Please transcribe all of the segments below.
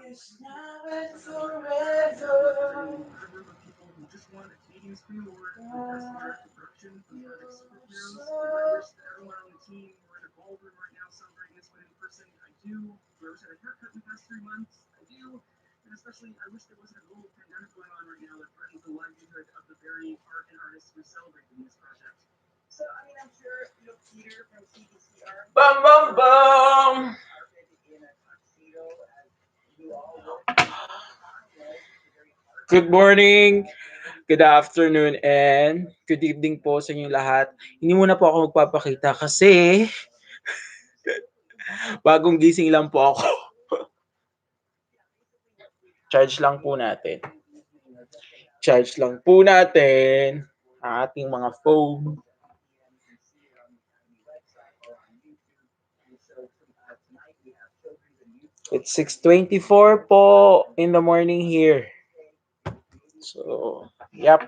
It's now and forever. Bum bum bum. Good morning, good afternoon, and good evening po sa inyong lahat. Hindi muna po ako magpapakita kasi bagong gising lang po ako. Charge lang po natin. Charge lang po natin ang ating mga phone. It's 6:24 po in the morning here. So, yep.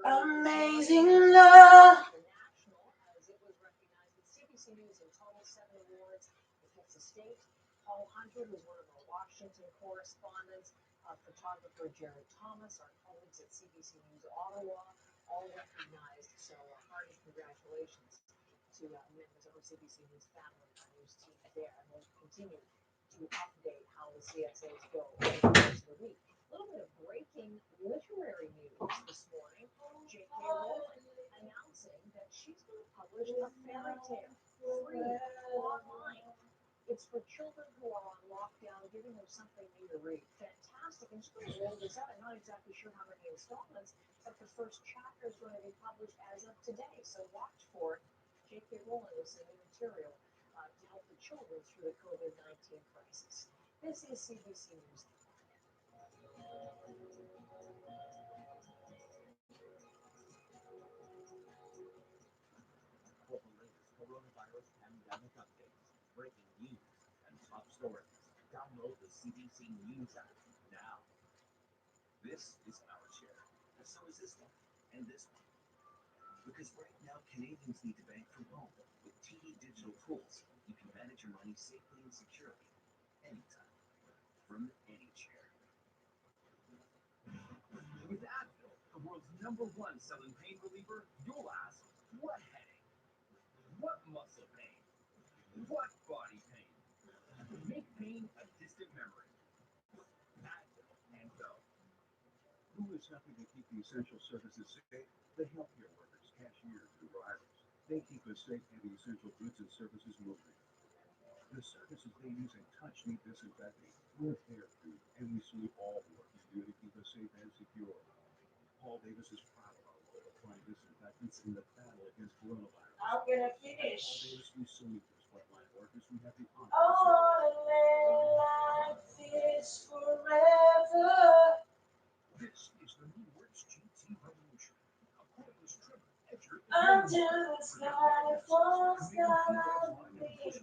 Amazing love. How can I finish? Oh, like this forever. Until the sky falls down on me.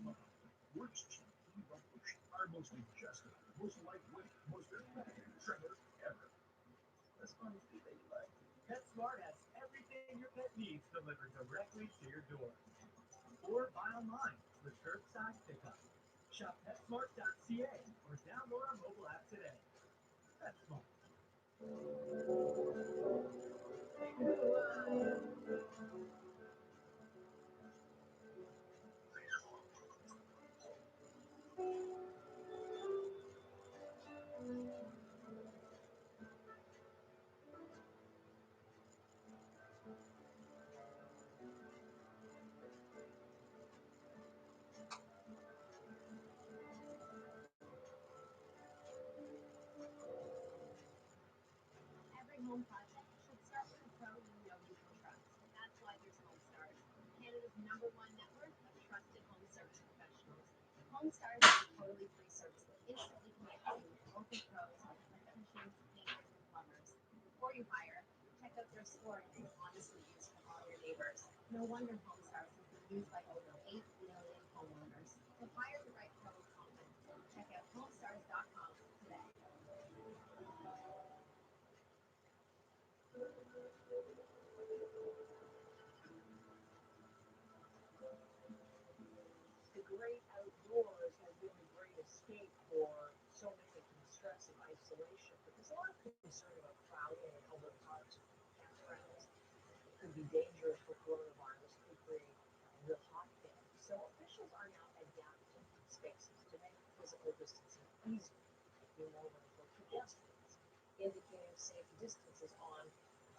The great outdoors has been the great escape for so many from stress and isolation. But there's a lot of concern about crowding in public parks or campgrounds. It could be dangerous for coronavirus, could create real hotbed. So officials are now adapting spaces to make physical distancing easier, making more room for pedestrians, indicating safe distances on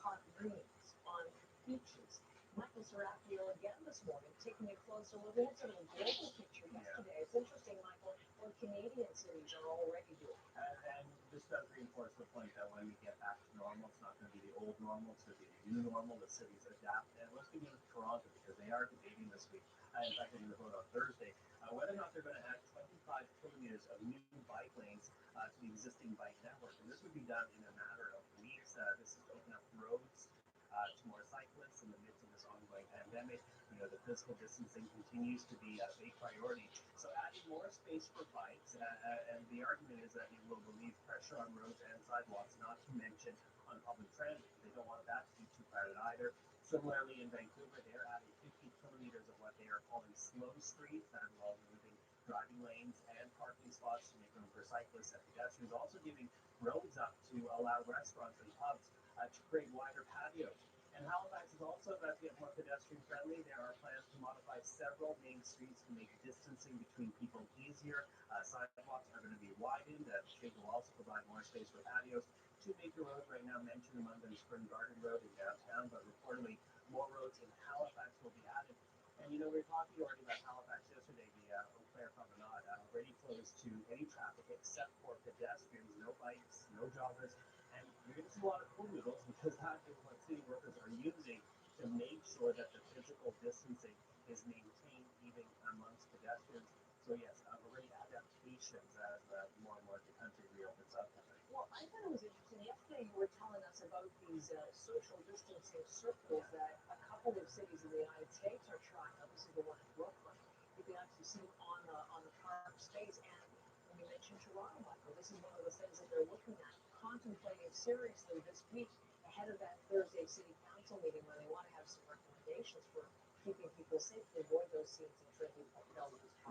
park greens, on beaches. Michael Serapio again this morning, taking a closer look. We had sort of a global picture yesterday. It's interesting, Michael, what Canadian cities are already doing. And this does reinforce the point that when we get back to normal, it's not going to be the old normal, it's going to be the new normal. The cities adapt. And let's begin with Toronto because they are debating this week. In fact, they're going to vote on Thursday whether or not they're going to add 25 kilometers of new bike lanes to the existing bike network. And this would be done in a matter of weeks. This is to open up roads to more cyclists in the midst of this ongoing pandemic. The physical distancing continues to be a big priority. So adding more space for bikes, and the argument is that it will relieve pressure on roads and sidewalks, not to mention on public transit. They don't want that to be too crowded either. Similarly, in Vancouver, they're adding 50 kilometers of what they are calling slow streets that involve moving driving lanes and parking spots to make room for cyclists and pedestrians, also giving roads up to allow restaurants and pubs to create wider patios. And Halifax is also about to get more pedestrian friendly. There are plans to modify several main streets to make distancing between people easier. Sidewalks are going to be widened. The state will also provide more space for patios. Two major roads right now mentioned among them Spring Garden Road in downtown, but reportedly more roads in Halifax will be added. And we were talking already about Halifax yesterday. The Eau Claire Promenade already closed to any traffic except for pedestrians, no bikes, no joggers. And you're going to see a lot of pool noodles because that is what city workers are using to make sure that the physical distancing is maintained even amongst pedestrians. So yes, already adaptations as more and more of the country reopens up. Well, I thought it was interesting. Yesterday, you were telling us about these social distancing circles that a couple of cities in the United States are trying out. This is the one in Brooklyn. You can actually see them on the park space. And when you mentioned Toronto, Michael, this is one of the things that they're looking at, contemplating seriously this week ahead of that Thursday City Council meeting, where they want to have some recommendations for keeping people safe to avoid those scenes in Trinity Park.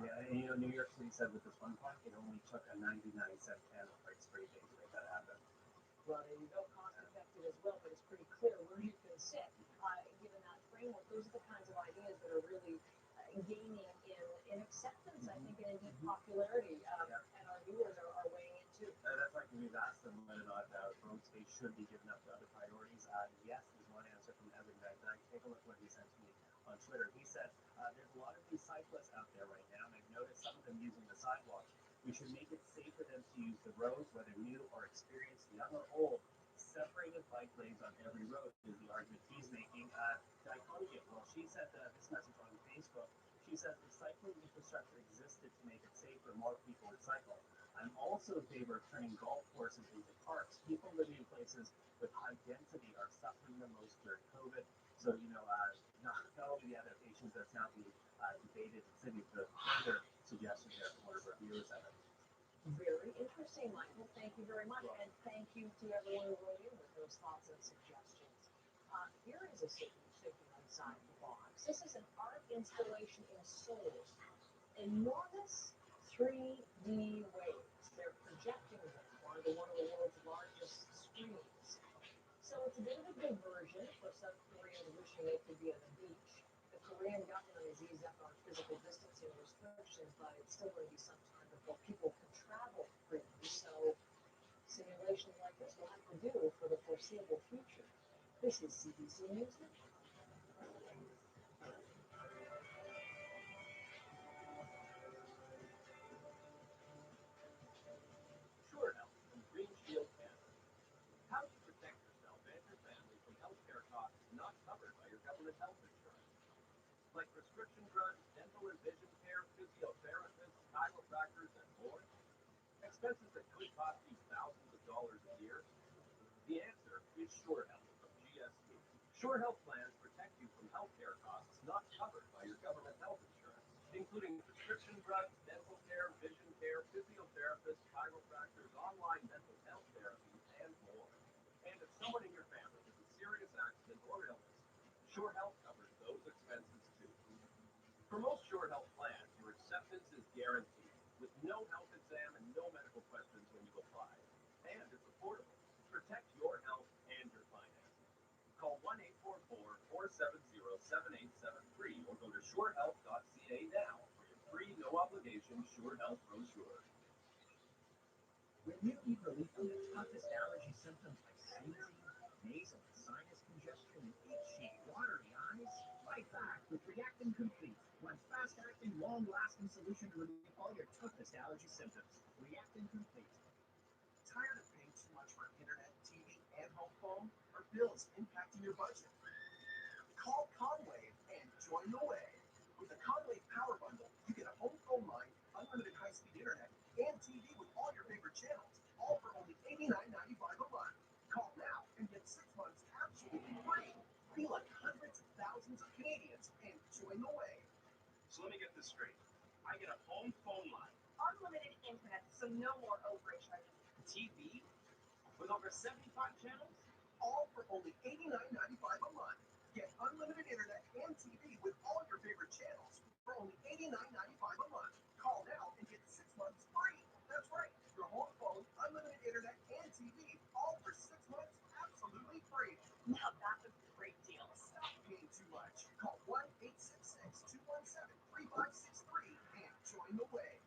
Yeah, and New York City said with this one park, it only took a 99-cent can of like spray paint to make that happen. Well, there you go, cost effective as well, but it's pretty clear where you can sit. Given that framework, those are the kinds of ideas that are really gaining in acceptance, I think, and indeed popularity, Yeah. and our viewers are weighing in too. That's like we've asked them whether or not road space should be given up to other priorities. Yes, is one answer from Evan Van Dyke. Take a look what he sent to me on Twitter. He said, there's a lot of these cyclists out there right now, and I've noticed some of them using the sidewalks. We should make it safe for them to use the roads, whether new or experienced, young or old. Separated bike lanes on every road is the argument he's making. Dichonia, well, she sent this message on Facebook. She says if cycling infrastructure existed to make it safer, more people would cycle. I'm also in favor of turning golf courses into parks. People living in places with high density are suffering the most during COVID. So, not only the adaptations that's now being debated in cities, but further suggestions there from one of our viewers at it. Very interesting, Michael. Thank you very much, and thank you to everyone who wrote in with those thoughts and suggestions. Here is a city thinking outside the box. This is an art installation in Seoul. Enormous 3D waves. They're projecting them onto one of the world's largest screens. So it's a bit of a diversion for South Koreans wishing they could be on the beach. The Korean government has eased up on physical distancing restrictions, but it's still going to be some time before people can travel freely. So simulations like this will have to do for the foreseeable future. This is CBC News Network. Sure Health from Green Shield Canada. How do you protect yourself and your family from healthcare costs not covered by your government health insurance? Like like prescription drugs, dental and vision care, physiotherapists, chiropractors, and more? Expenses that could cost you thousands of dollars a year? The answer is Sure Health from GSP. Sure Health plans protect you from healthcare costs not covered by your government health insurance, including prescription drugs, dental care, vision care, physiotherapists, chiropractors, online mental health therapy, and more. And if someone in your family has a serious accident or illness, Sure Health covers those expenses too. For most Sure Health plans, your acceptance is guaranteed, with no health exam and no medical questions when you apply. And it's affordable. Protect your health and your finances. Call 1-844-470-7873 or go to surehealth.ca now for your free, no obligation Sure Health brochure. When you need relief from the toughest allergy symptoms like sneezing, nasal and sinus congestion, and itchy, watery eyes, fight back with Reactin Complete, one fast-acting, long-lasting solution to relieve all your toughest allergy symptoms. Reactin Complete. Tired of paying too much for internet, TV, and home phone? Are bills impacting your budget? Call Conway and join the way. With the Conway Power Bundle, you get a home phone line, unlimited high-speed internet, and TV with all your favorite channels, all for only $89.95 a month. Call now and get 6 months absolutely free. Be like hundreds of thousands of Canadians and join the way. So let me get this straight. I get a home phone line, Unlimited internet, so no more overage charges. TV with over 75 channels. All for only $89.95 a month. Get unlimited internet and TV with all your favorite channels for only $89.95 a month. Call now and get 6 months free. That's right, your home phone, unlimited internet, and TV, all for 6 months absolutely free. Now that's a great deal. Stop paying too much. Call 1-866-217-3563 and join the way.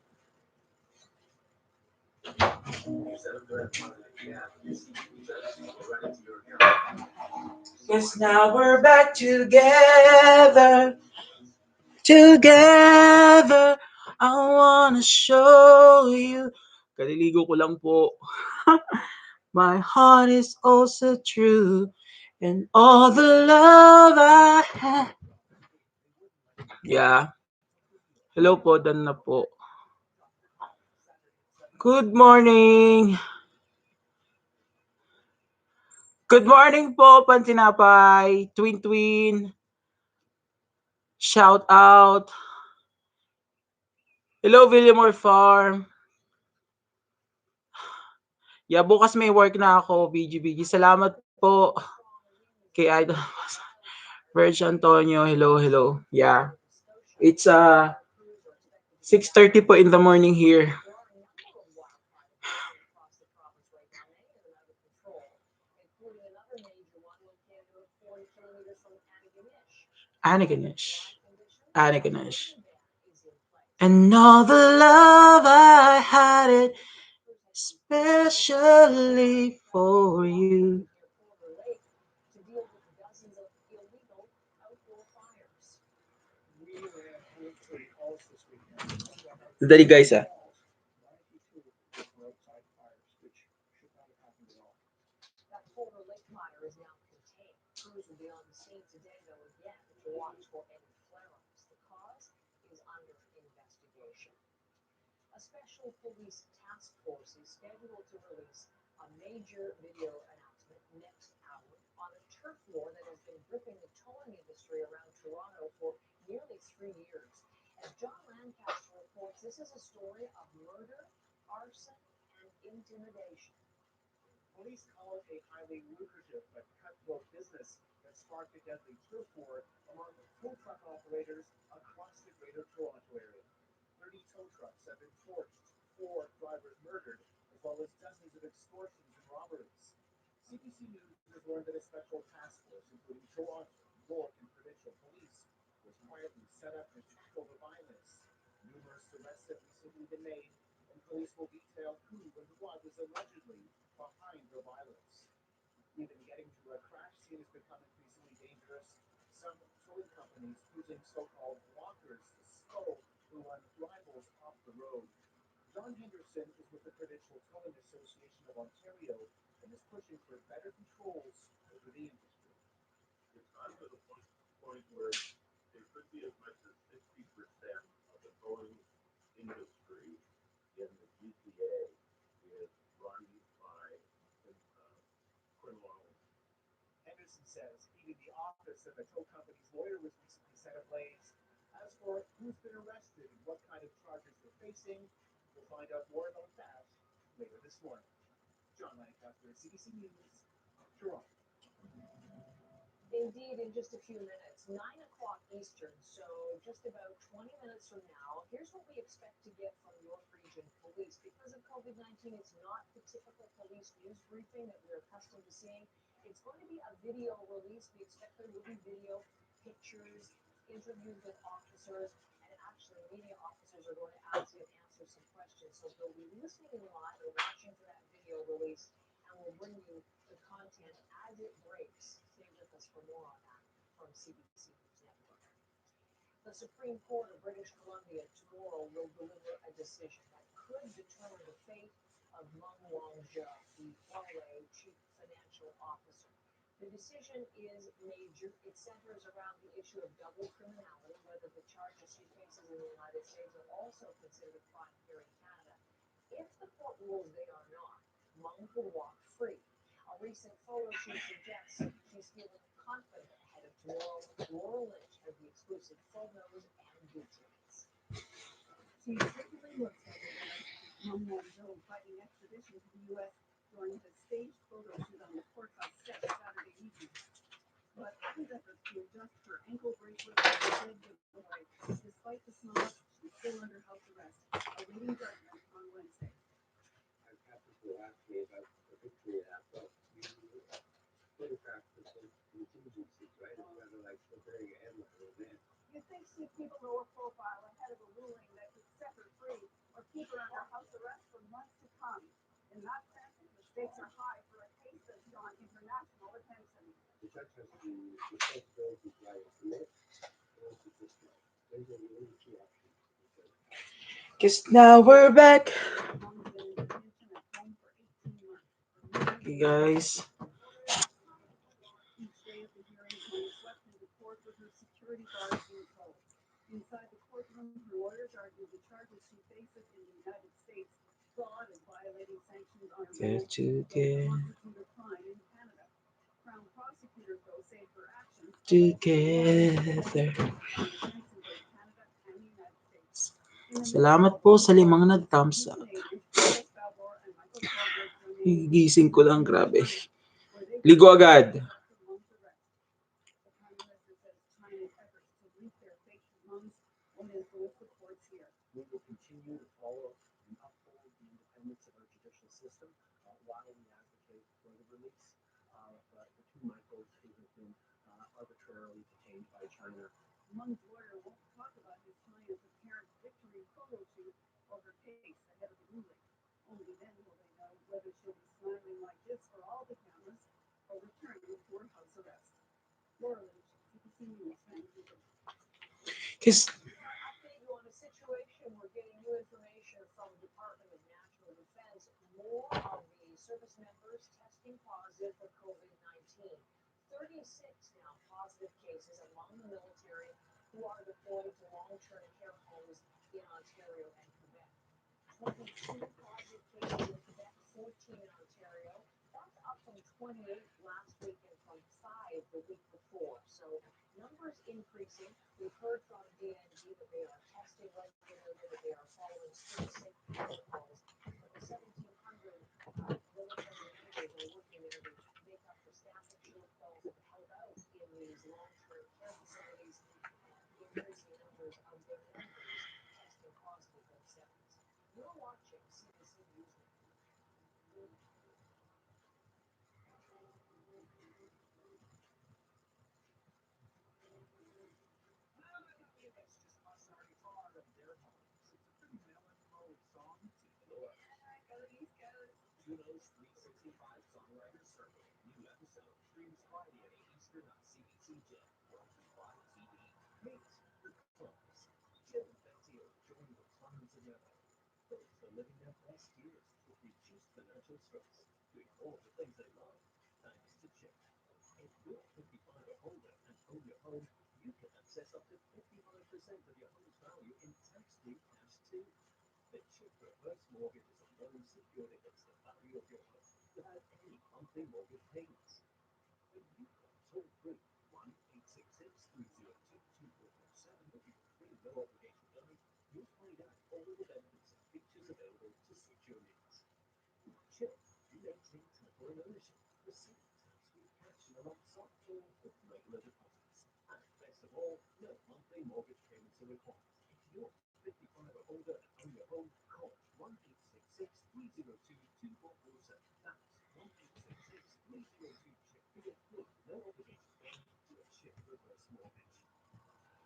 Cause now we're back together, together. I wanna show you. Kaliligo ko lang po. My heart is also true. And all the love I have. Yeah. Hello po, dan na po. Good morning. Good morning po, Pantinapay. Twin Twin. Shout out. Hello, Villamore Farm. Yeah, bukas may work na ako, BG. Salamat po kay Idol Virg Antonio. Hello, hello. Yeah. It's 6:30 po in the morning here. Antigonish. Antigonish. And all the love I had it especially for you. Dali guys ah. That Boulder Lake fire is now contained. Crews will be on the scene today, though, again, to watch for any flare-ups. The cause is under investigation. A special police task force is scheduled to release a major video announcement next hour on a turf war that has been gripping the towing industry around Toronto for nearly 3 years. As John Lancaster reports, this is a story of murder, arson, and intimidation. Police call it a highly lucrative but cutthroat business that sparked a deadly turf war among tow truck operators across the Greater Toronto area. 30 tow trucks have been torched, 4 drivers murdered, as well as dozens of extortions and robberies. CBC News has learned that a special task force, including Toronto, York, and provincial police, was quietly set up to tackle the violence. Numerous arrests have recently been made, and police will detail who and what is allegedly behind the violence. Even getting to a crash scene has become increasingly dangerous. Some towing companies using so-called blockers to slow the rivals off the road. John Henderson is with the Provincial Towing Association of Ontario and is pushing for better controls over the industry. It's gotten to the point where Could be as much as 60% of the towing industry in the GTA is run by criminals. Henderson says even the office of the tow company's lawyer was recently set ablaze. As for who's been arrested and what kind of charges they're facing, we'll find out more about that later this morning. John Lancaster, CBC News, Toronto. Indeed, in just a few minutes, 9 o'clock Eastern, so just about 20 minutes from now, here's what we expect to get from York Region Police. Because of COVID 19, it's not the typical police news briefing that we're accustomed to seeing. It's going to be a video release. We expect there will be video, pictures, interviews with officers, and actually, media officers are going to ask and answer some questions. So we'll be listening live or watching for that video release, and we'll bring you the content as it breaks. Stay with us for more on that from CBC News Network. The Supreme Court of British Columbia tomorrow will deliver a decision that could determine the fate of Meng Wanzhou, the Huawei chief financial officer. The decision is major. It centers around the issue of double criminality, whether the charges she faces in the United States are also considered a crime here in Canada. If the court rules they are not, Meng could walk free. A recent photo shoot suggests she's feeling confident ahead of tomorrow. Laura Lynch has the exclusive photos and details. She certainly looks like a winner. Mom Wanzhou fighting extradition to the U.S. during a staged photo shoot on the courthouse steps Saturday evening. But Abby's efforts to adjust her ankle bracelet instead give way. Despite the smile, she's still under house arrest, awaiting judgment on Wednesday. I've had people ask me about the victory lap, but you photograph the contingencies, right? It's rather like preparing a headline event. You'd think she'd keep a lower profile ahead of a ruling that could set her free or keep her under house arrest for months to come. In that sense, the stakes are high for a case that's drawn international attention. The judge has the responsibility to either commit or to dismiss. Those are the only two options the judge has. Cause now we're back. Mom's been in detention at home for 18 months. Okay, guys. Each day of the hearings, Mom swept into court with her security guards in tow. Inside the courtroom, her lawyers argued the charges she faces in the United States, fraud and violating sanctions on Iran, Get don't together. constitute a crime in Canada. Crown prosecutors, though, say her actions allege Together. an offense in both Canada and the United States. In the midst of Salamat a po long sa limang trial, nag-thumbs two up. Canadians, Chores and Michael Colbert, remain in Gising ko lang, grabe. where they will Ligo agad. after months arrest. The Prime Minister says China's efforts to leak their fake lungs won't influence the courts here. We will continue to follow and uphold the independence of our judicial system while we advocate for the release of the two Michaels who have been arbitrarily detained by China. Mung's lawyer won't talk about his client's apparent victory photo shoot or her case ahead of the ruling. Only then will they know whether she'll be smiling like this for all the cameras or return toward house arrest. Laura Lynch, CBC News, Vancouver. Cause Update you on a situation. We're getting new information from the Department of National Defense. More of the service members testing positive for COVID 19. 36 now positive cases among the military who are deployed to long term care homes in Ontario and Quebec. 22 positive cases in Quebec, 14 in Ontario. That's up from 28 last week and from 5 the week before. So numbers increasing. We've heard from DND that they are testing regularly, that they are following strict safety protocols. But the 1,700 military members are working there to make up for staffing shortfalls and help out in these long-term care facilities and increasing numbers of their members testing positive themselves. You're watching CBC News Network. It's just us in our guitar and their homes. It's a pretty melancholic song to the north. Yeah, go East Coast. Juno's 365 Songwriters Circle. New episode streams Friday at 8 Eastern on CBC Gem, brought to you by TV. Meet the Clones. Jim and Benzio join the clones of metal. Those are living their best years with reduced financial stress, doing all the things they love, thanks to Chip. If you're 55 or older and own your home, You can access up to 55% of your home's value in tax-free cash too. The Chip Reverse Mortgage is a loan secured against the value of your home without any monthly mortgage payments. When you call toll free 1-866-302-2447 looking for free no obligation guide, you'll find out all the benefits and features available to suit your needs. With Chip, you maintain title and ownership, receive tax-free cash in a lump sum or with regular deposits. And best of all, no monthly mortgage payments are required. If you're 55 or older and own your home, call 1-866-302-2447. That's 1-866-302-CHIP for your free no obligation guide to a Chip Reverse Mortgage.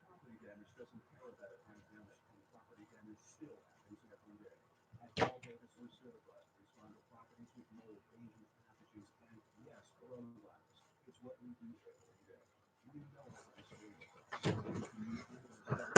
Property damage doesn't care about a pandemic, and property damage still happens every day. At Paul Davis, we're certified to respond to properties with mold, dangerous pathogens, and yes, coronavirus. It's what we do every day. We know how to restore your property. If you need builders help,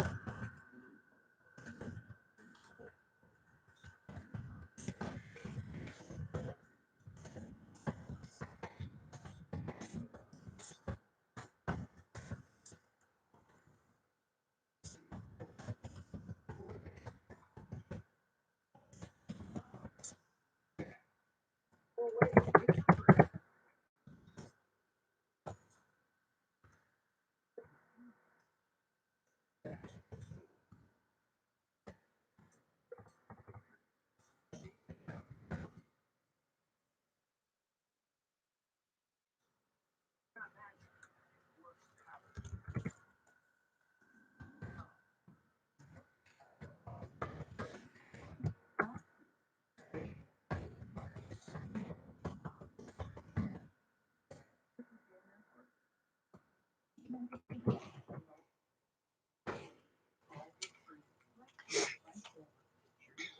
Chores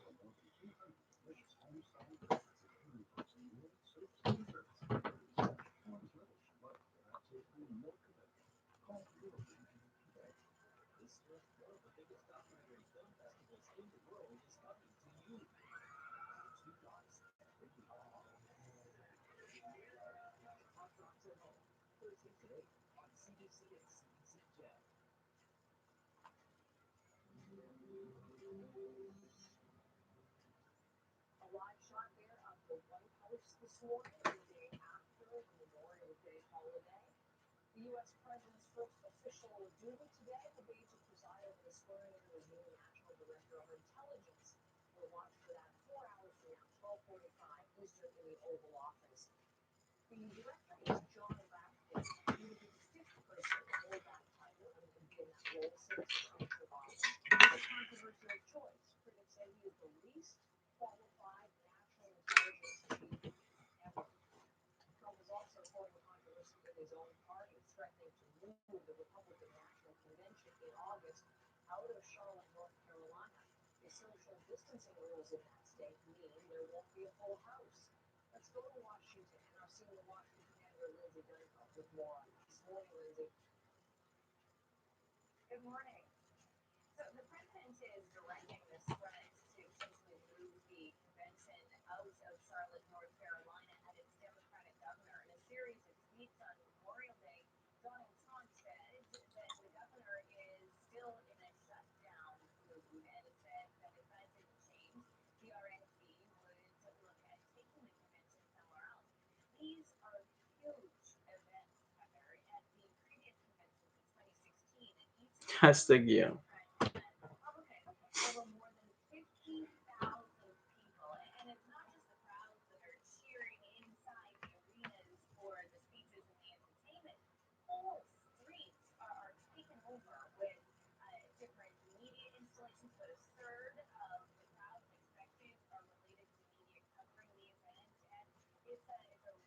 are more than 200 delicious home-style classic Indian cuisine meals served 24 hours. One relish love with absolutely no commitment. Call your region today. Listener, one of the biggest documentary film festivals in the world is coming to you. Two guys every week. Hot Docs at Home, Thursdays at 8 on CBC and CBC Gem. A live shot there of the White House this morning, the day after the Memorial Day holiday. The U.S. President's first official duty today will be to preside over the swearing in of his new National Director of Intelligence. We'll watch for that 4 hours from now, 12:45 Eastern in the Oval Office. The director is John Ratcliffe. He would be the fifth person to hold that title and be in that role since Trump took office. A controversial choice. Critics say he is the least qualified national intelligence chief ever. Trump is also courting controversy in his own party, threatening to move the Republican National Convention in August out of Charlotte, North Carolina. The social distancing rules in that state mean there won't be a full house. Let's go to Washington and our senior Washington editor, Lindsay Dunkov, with more on this. Morning, Lindsay. Good morning. So the president is directing the spreads to essentially move the convention out of Charlotte, North Carolina, and its Democratic governor. In a series of tweets on Memorial Day, Donald Trump said that the governor is still in a shutdown mood and said that if that didn't change, the RNC would look at taking the convention somewhere else. These are huge events, Heather. At the previous conventions in 2016 and each of them, Hashtag yeah. Democrat and Republican, there were more than 50,000 people. And it's not just the crowds that are cheering inside the arenas for the speeches and the entertainment. Whole streets are taken over with different media installations, but a third of the crowds expected are related to media covering the event. And it's a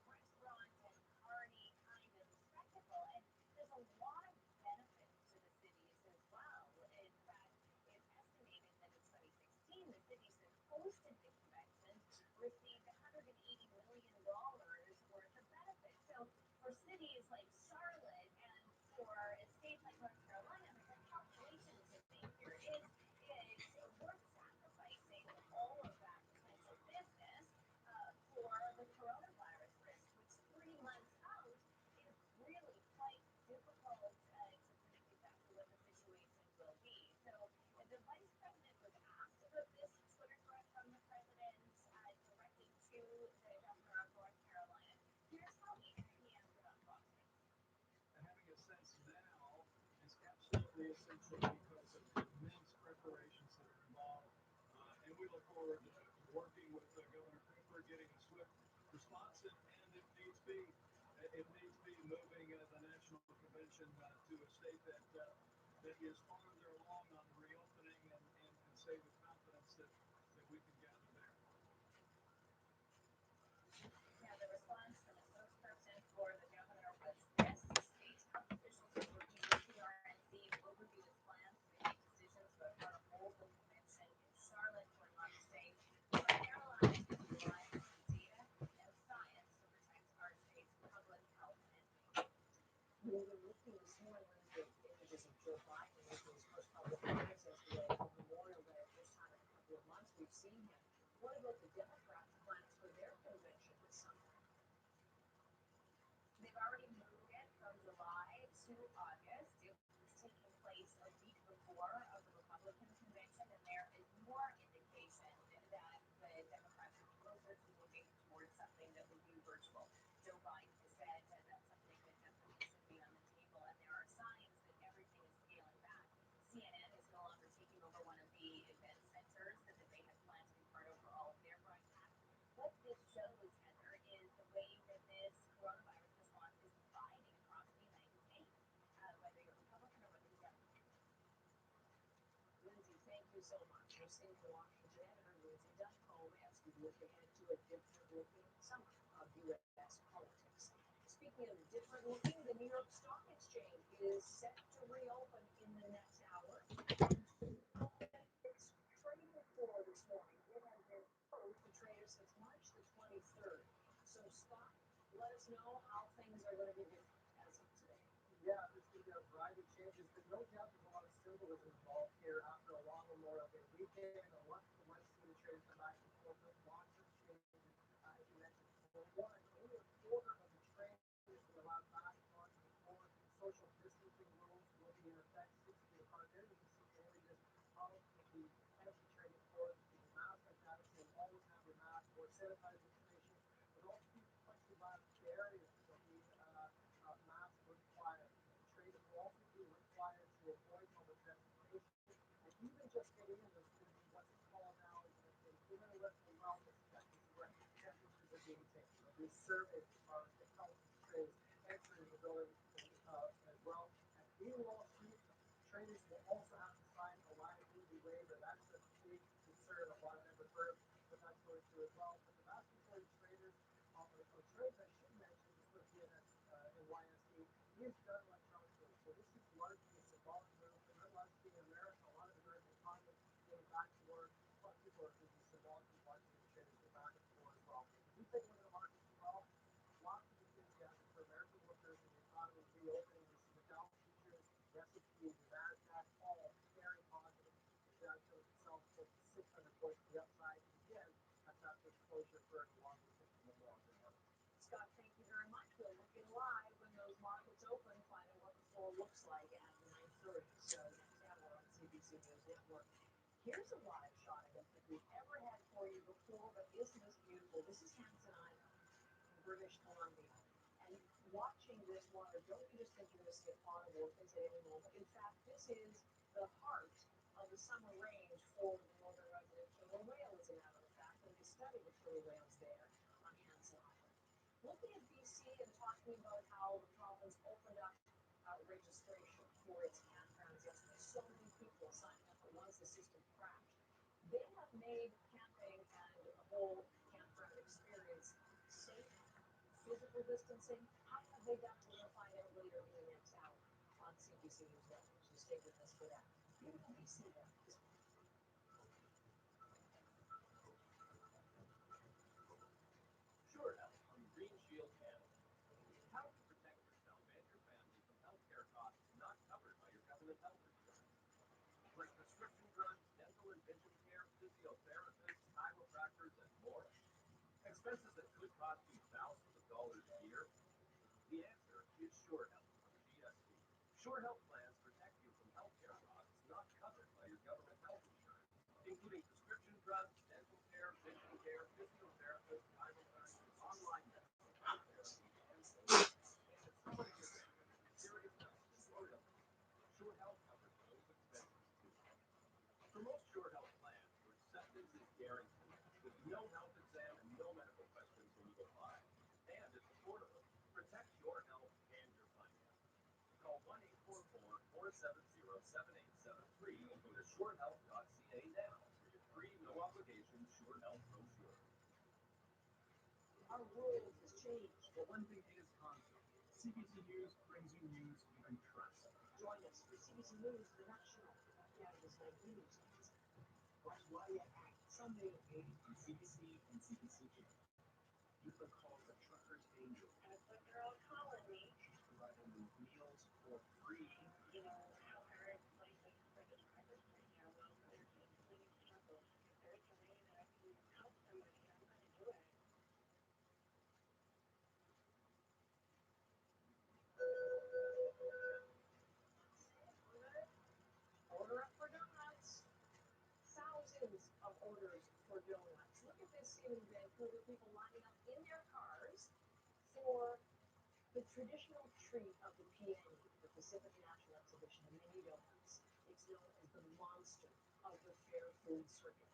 restaurant and party kind of spectacle. And there's a lot of benefits to the cities as well. In fact, it's estimated that in 2016, the cities that hosted the convention received $180 million worth of benefits. So for cities like Charlotte and for a state like North Carolina, the calculation to make here is it's worth sacrificing all of that potential business for the coronavirus. absolutely essential because of the immense preparations that are involved. And we look forward to working with Governor Cooper, getting a swift response, and if needs be, moving the national convention to a state that is farther along on the reopening and can say with confidence that we can gather there. Now, the response from a spokesperson for the governor was this: state health officials are working with the RNC to overview its plans to make decisions about how to hold the convention in Charlotte. Went on to say, we're paralyzed to rely on data and science to protect our state's public health and safety. We were looking this morning at images of Joe Biden making his first public appearance yesterday on Memorial Day. First time in a couple of months we've seen him. What about the Democrats' plans for their convention this summer? They've already moved it from July to August. It was taking place a week before of the Republican convention, and there is more indication that the Democrats are closer to moving towards something that would be virtual. Joe Biden has said that that's something that definitely should be on the table, and there are signs that everything is scaling back. CNN is no longer taking over one of the event centers that they had planned to be part of for all of their broadcasts. What this shows, Heather, is the way that this coronavirus response is dividing across the United States, whether you're Republican or whether you're Democrat. Lindsay, thank you so much. We're seeing in Washington, editor Lindsay Duncombe, as we look ahead to a different looking summer of U.S. politics. Speaking of different looking, the New York Stock Exchange is set to reopen in the next hour. It's trading for this morning. It has been closed to traders since March the 23rd. So, Scott, let us know how things are going to be different as of today. Yeah, there's been a variety of changes, but no doubt there's a lot of symbolism involved here after a long Memorial Day weekend. A lot of people might see the trades come back and forth, but lots of changes. As you mentioned, for one, only a quarter of the trade is being allowed back onto the floor. Social distancing rules will be in effect 6 feet apart. There you can see the images of the empty trading floors, the mask like that, so you'll always have your mask or sanitizing stations, but also be plexiglass barriers. There'll be mask required. Traders will also be required to avoid public transportation and even just get in. There's what's called now an intermittent wellness check. This is where temperatures are being taken. There'll be surveys as far as the health of trades entering the building as well. And in Wall Street, traders will also have to sign a liability waiver. That's a big concern. A lot of them have heard what that's going through as well. But the vast majority of traders, or trades I should mention, just for DNS and YSD, is done electronically. So this is largely a symbolic move. And unless being in America, a lot of American economy getting back to work, a lot of people are going to be symbolically watching the traders get back and forth as well. If we take a look at the markets as well, lots of enthusiasm for American workers and the economy reopening. We see the Dow futures, the S&P, the NASDAQ, all very positive. The Dow shows itself close to 600 points to the upside. And again, that's after exposure for a long weekend from Memorial Day. Scott, thank you very much. We'll look in live when those markets open, find out what the floor looks like at 9:30. So next hour on CBC News Network. Here's a live shot I don't think we've ever had for you before, but isn't this beautiful? This is Hanson Island in British Columbia. And watching this water, don't you just think you're going to see a potable or visit any moment? In fact, this is the heart of the summer range for the northern resident killer whale, as a matter of fact, and they study the killer whales there on Hanson Island. Looking at BC and talking about how the province opened up registration for its campgrounds yesterday. So many people signed up, but once the system crashed, they have made camping and the whole campground experience safe. Physical distancing, how have they done? We're going to find out later in the next hour on CBC News Network. So stay with us for that. Beautiful BC there this morning. Sure Health from Green Shield Canada. How to protect yourself and your family from healthcare costs not covered by your government health insurance. Like prescription drugs, dental and vision care, physiotherapists, chiropractors, and more. Expenses that could cost you thousands of dollars a year. The answer is Sure Health from GST. Sure Health plans protect you from healthcare costs not covered by your government health insurance, including prescription drugs, dental care, vision care, physiotherapists, chiropractors, online medicine, art therapy, and more. And if someone in your family has serious medical or illness, Sure Health covers Short Health Plan, where acceptance is guaranteed, with no health exam and no medical questions when you apply. And it's affordable. Protect your health and your finances. Call 1-844-470-7873 or go to shorthealth.ca now for your free, no obligation Short Health brochure. Our world has changed. But one thing is constant. CBC News brings you news you can trust. Join us for CBC News The National, Canada's nightly news. Watch Why Act Sunday at 8 on CBC and CBC Channel. You've been called a trucker's angel. That's what they're all calling me. She's providing them meals for free. You know how hard life is for the drivers right now. Well, they're definitely going to struggle. If there's a way that I can help somebody, I'm going to do it. Order up for donuts. Thousands of orders for donuts. Look at this in Vancouver, people lining up in their cars for the traditional treat of the PNE, the Pacific National Exhibition, the mini donuts. It's known as the monster of the fair food circuit.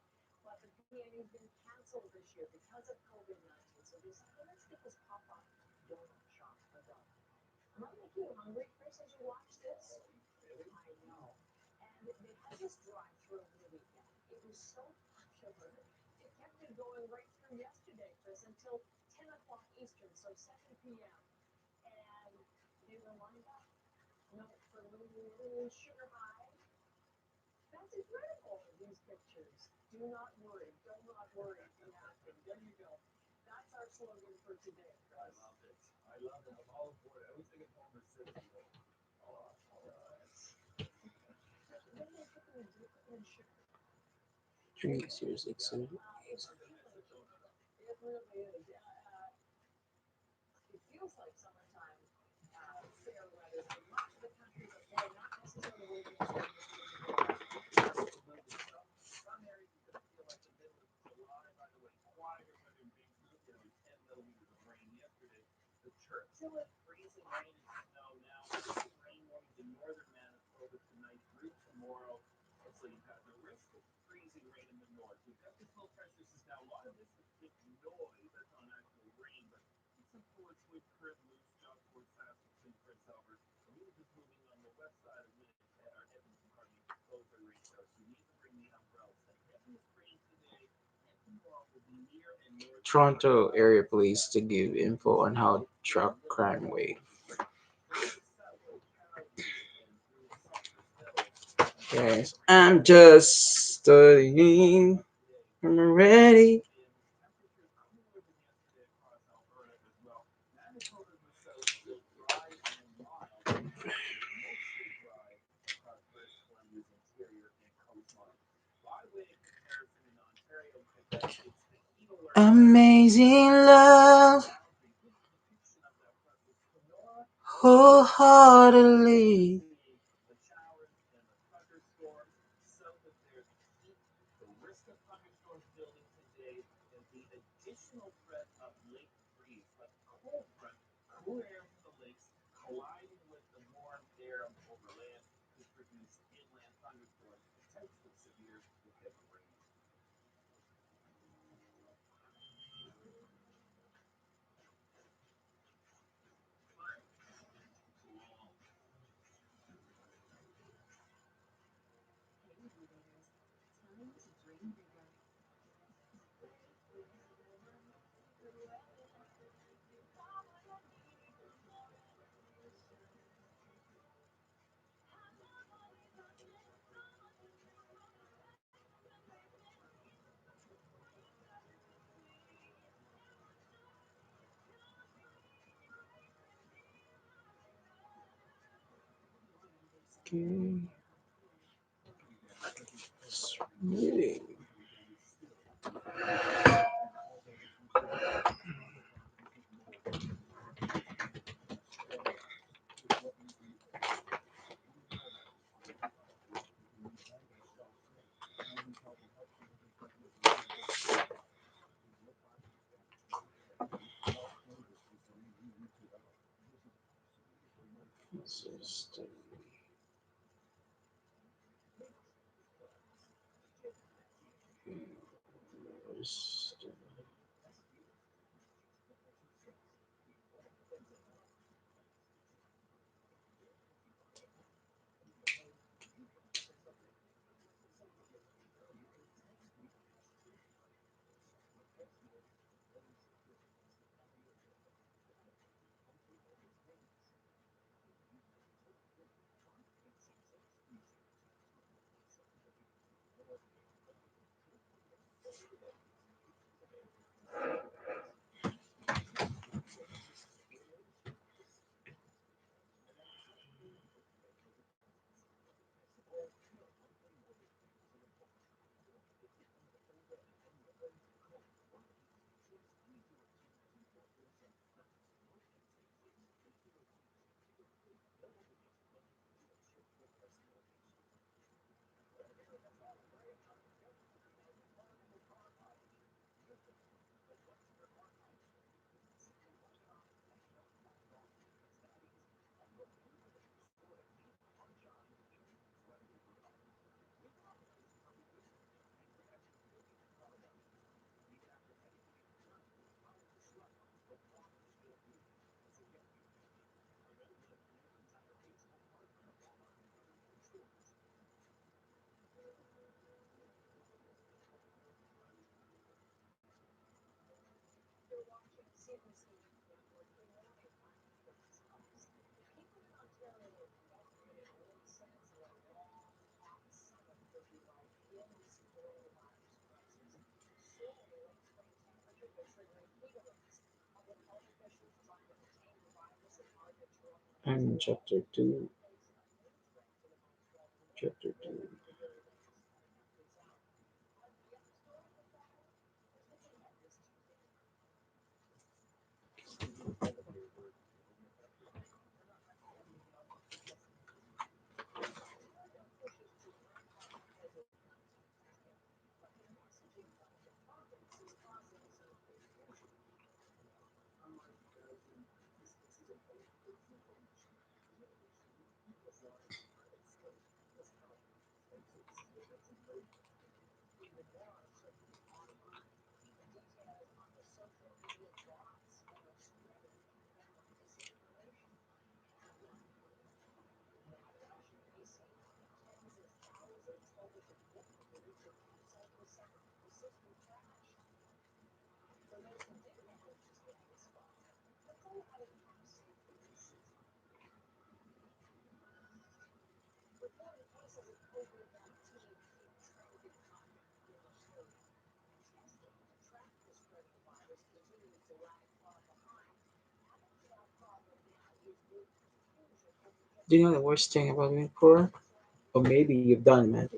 But the PNE's been canceled this year because of COVID-19. So they said, well, let's get this pop-up donut shop going. Am I making you hungry, Chris, as you watch this? I know. And they had this drive-through over the weekend. It was so popular. It kept it going right through yesterday, Chris, until 10 o'clock Eastern, so 7 p.m. And they were lined up. No, for little sugar high. That's incredible, these pictures. Do not worry. Do not worry. There you go. That's our slogan for today, I Chris. love it. I love it. I'm all for it. I wish I could Homer Simpson it. Oh, What do they put them in? Do they put them in sugar? Are you seriously excited? It's appealing. It really is. Yeah, it feels like summertime fair weather for much of the country, but boy, not necessarily where the next one is going to be. absolutely. Some areas are going to feel like the middle of July. By the way, quieter weather in Vancouver, getting 10 millimeters of rain yesterday. The turbulent freezing rain and snow now. Heavy rain warnings in northern Manitoba tonight through tomorrow. And so you've got the risk of freezing rain in the north. We've got this low pressure system now. A lot of this is just noise. That's not actual rain, but it's some forward sweep current moves out towards Saskatoon, Prince Albert. And we were just moving on the west side of Winnipeg, or Edmonton, pardon me. Those are rain showers. So you need to bring the umbrellas. The heaviest rain today and tomorrow will be near and north of Toronto Montreal. area police to give info on how truck crime wave. From the south of Calgary and through Sulphur's Hill until Yes, Regina I'm and just so studying. far today, I'm cloudy and ready. dim. Temperatures cooler than yesterday across Alberta as well. Manitoba in the south still dry and mild, but mostly dry across British Columbia's interior and coastline. By way of comparison, in Ontario, Quebec, it's the heat alert Amazing and love, clouds. A good depiction of that front is Kenora, Ottawa, where we're wholeheartedly. seeing the showers and the thunderstorms. South of there, the heat, the risk of thunderstorms building today, and the additional threat of lake freeze, a cold front, cool air from the lakes colliding with the warm air over land could produce inland thunderstorms, potentially severe with heavy rain. Hey, dreamers. Time to dream bigger. Okay, reading. Weekend is still unsettled. And although the concern about condo properties with mold and potentially asbestos is what we do every day, we know that responsible homeowners are taking the anti-shelf safe, using health and health solutions like mosquito spray in your property damage control. Help neighbors is the way we need to go. Visit System. You're watching CNBC Network. Good morning. I'm Chores. People in Ontario evacuated Old Sands Long Hot Summer could be like endless coronavirus crisis. Soaring late spring temperatures are triggering heat alerts. Public health officials trying to contain the virus in market Toronto And newspaper chapter two, will face a news ban for the month while global chapter two. pandemic variants freeze out. Want the other story to follow? Here's what you had this Tuesday morning. Canada pushes to ramp up COVID-19 testing, but the messaging from the province is causing some confusion. Even more uncertainty online. The details on the social media bots that are spreading pandemic disinformation. Backlash in BC after tens of thousands voted no to cancel the system crashed. For those who did manage to stay in spot, let's all how to keep safely this season. Reported cases of COVID 19 keep trending higher in British Columbia, and testing to track the spread of the virus continues to lag far behind. Adding to that problem now is more confusion over Do just you know the how worst thing long about the being poor? virus Or lasts. maybe you've done, man.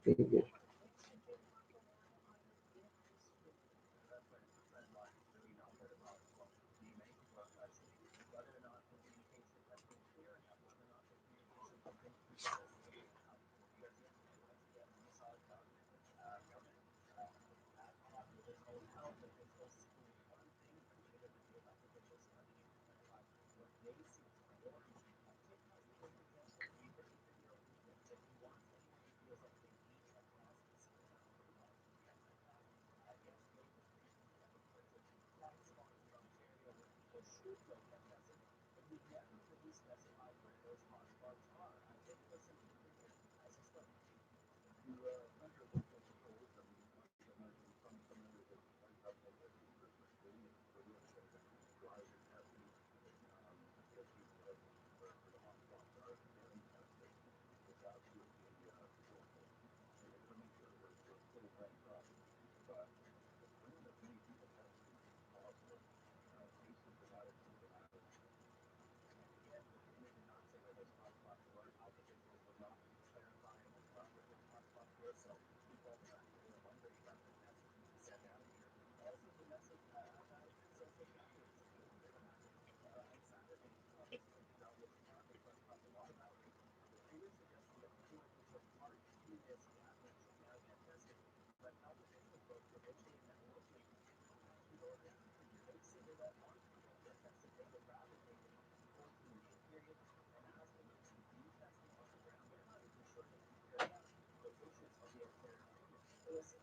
Maybe. Messaging up and down unfinished street. That's right. It's a trend line. It's really not what it's all supposed to be. Many people are questioning whether or not the communication has been clear enough, whether or not the communication has been consistent enough. Because yesterday, once again, we saw government provincial health officials saying one thing, but Canadian health officials coming in to clarify what they see as priorities. Take testing as an example. We heard the video that he wants anyone who feels like they need a test to see whether or not they're positive to get that test. Yesterday, the provincial health authority had spots in Ontario where people should go get tested, but he's never really specified where those hotspots are. Take a listen to the premier as he spoke. Under the protocols that we are managing some areas that might have more restricting where we have to get drive-in testing to see where the hot spots are and test it. It's absolutely critical to make sure we're fully ramped up. But I know that many people tested positive based on provided symptomatic. And yet the premier did not say where those hotspots were. Health officials were not clarifying which hotspots were. So people are wondering about the message being sent out here. Also, the message about social gatherings. Whatever happened on Saturday, obviously Calgary Market Trust caused a lot of outrage. The premier suggesting that anyone who took part in this gathering should now get tested. But health officials, both provincially and locally, actually going the other way. They singled out one group to get tested. They would rather wait a 14-day period and ask people to do testing on the ground. They're not even sure that there are enough locations to be able to do it. Listen.